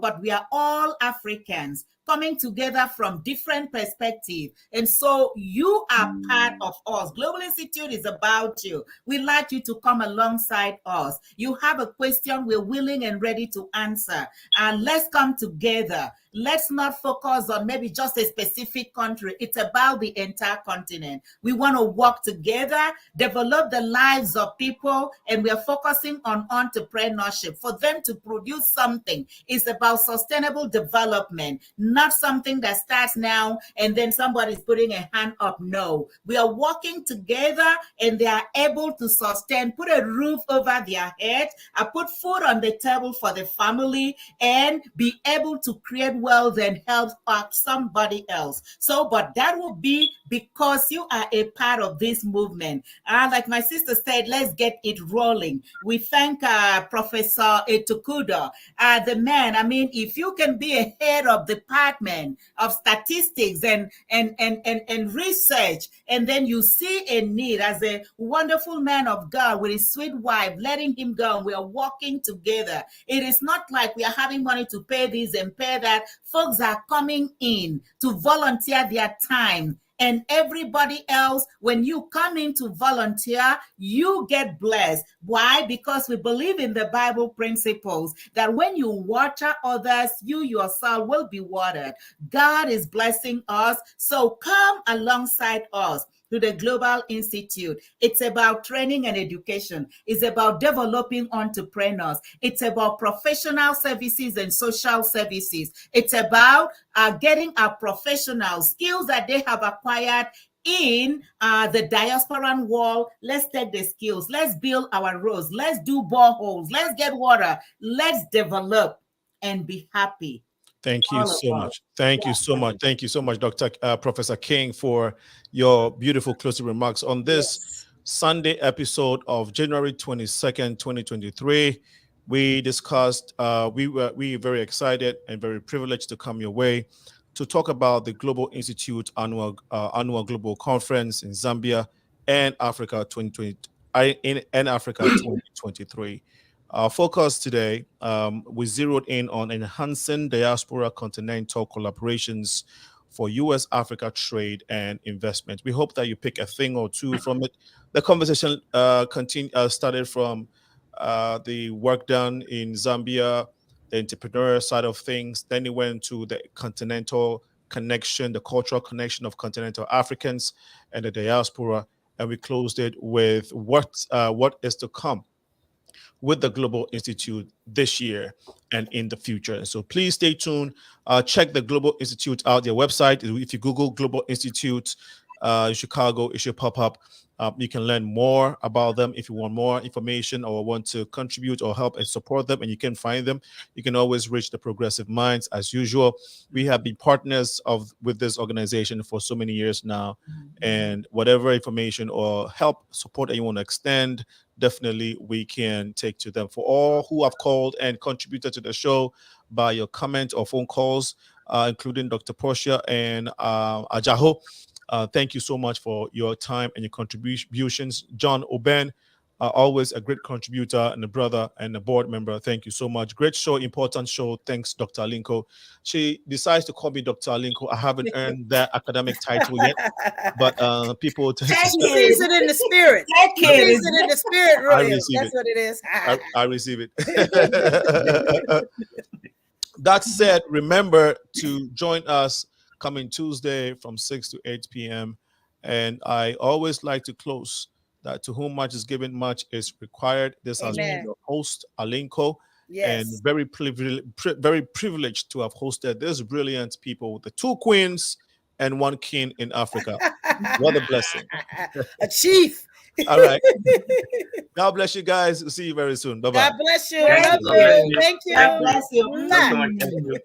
But we are all Africans coming together from different perspectives. And so you are part of us. Global Institute is about you. We'd like you to come alongside us. You have a question, we're willing and ready to answer. And let's come together. Let's not focus on maybe just a specific country. It's about the entire continent. We want to work together, develop the lives of people, and we are focusing on entrepreneurship. For them to produce something is about sustainable development, not something that starts now and then somebody's putting a hand up. No, we are working together and they are able to sustain, put a roof over their head, put food on the table for the family, and be able to create wealth and help out somebody else. But that will be because you are a part of this movement. Like my sister said, let's get it rolling. We thank Professor ETUKUDO, the man. I mean, if you can be ahead of the party, department of statistics and research, and then you see a need as a wonderful man of God with his sweet wife, letting him go, and we are working together. It is not like we are having money to pay this and pay that. Folks are coming in to volunteer their time. And everybody else, when you come in to volunteer, you get blessed. Why? Because we believe in the Bible principles that when you water others, you yourself will be watered. God is blessing us. So come alongside us to the Global Institute. It's about training and education. It's about developing entrepreneurs. It's about professional services and social services. It's about getting our professional skills that they have acquired in the diasporan world. Let's take the skills. Let's build our roads. Let's do boreholes. Let's get water. Let's develop and be happy. Thank you so much. Thank you so much. Thank you so much, Professor King, for your beautiful closing remarks on this Sunday episode of January 22nd, 2023. We discussed, we were very excited and very privileged to come your way to talk about the Global Institute annual global conference in Zambia and Africa 2023. Our focus today, we zeroed in on enhancing diaspora continental collaborations for U.S.-Africa trade and investment. We hope that you pick a thing or two from it. The conversation started from the work done in Zambia, the entrepreneur side of things. Then it went to the continental connection, the cultural connection of continental Africans and the diaspora. And we closed it with what is to come with the Global Institute this year and in the future. So please stay tuned. Check the Global Institute out, their website. If you Google Global Institute Chicago, it should pop up. You can learn more about them. If you want more information or want to contribute or help and support them, and you can find them, you can always reach the Progressive Minds as usual. We have been partners with this organization for so many years now, and whatever information or help, support that you want to extend, definitely we can take to them. For all who have called and contributed to the show by your comment or phone calls, including Dr. Portia and Ajaho, thank you so much for your time and your contributions. John Oben, always a great contributor and a brother and a board member. Thank you so much. Great show, important show. Thanks, Dr. Alinko. She decides to call me Dr. Alinko. I haven't earned that academic title yet, but people sees it in the spirit. Sees it in the spirit. Really. That's what it is. I receive it. That said, remember to join us coming Tuesday from 6 to 8 p.m. And I always like to close that to whom much is given, much is required. This has been your host, Alinko, and very privileged to have hosted these brilliant people, the two queens and one king in Africa. What a blessing. A chief. All right. God bless you guys. See you very soon. Bye-bye. God bless you. Love you. Thank you. God bless you. Thank you.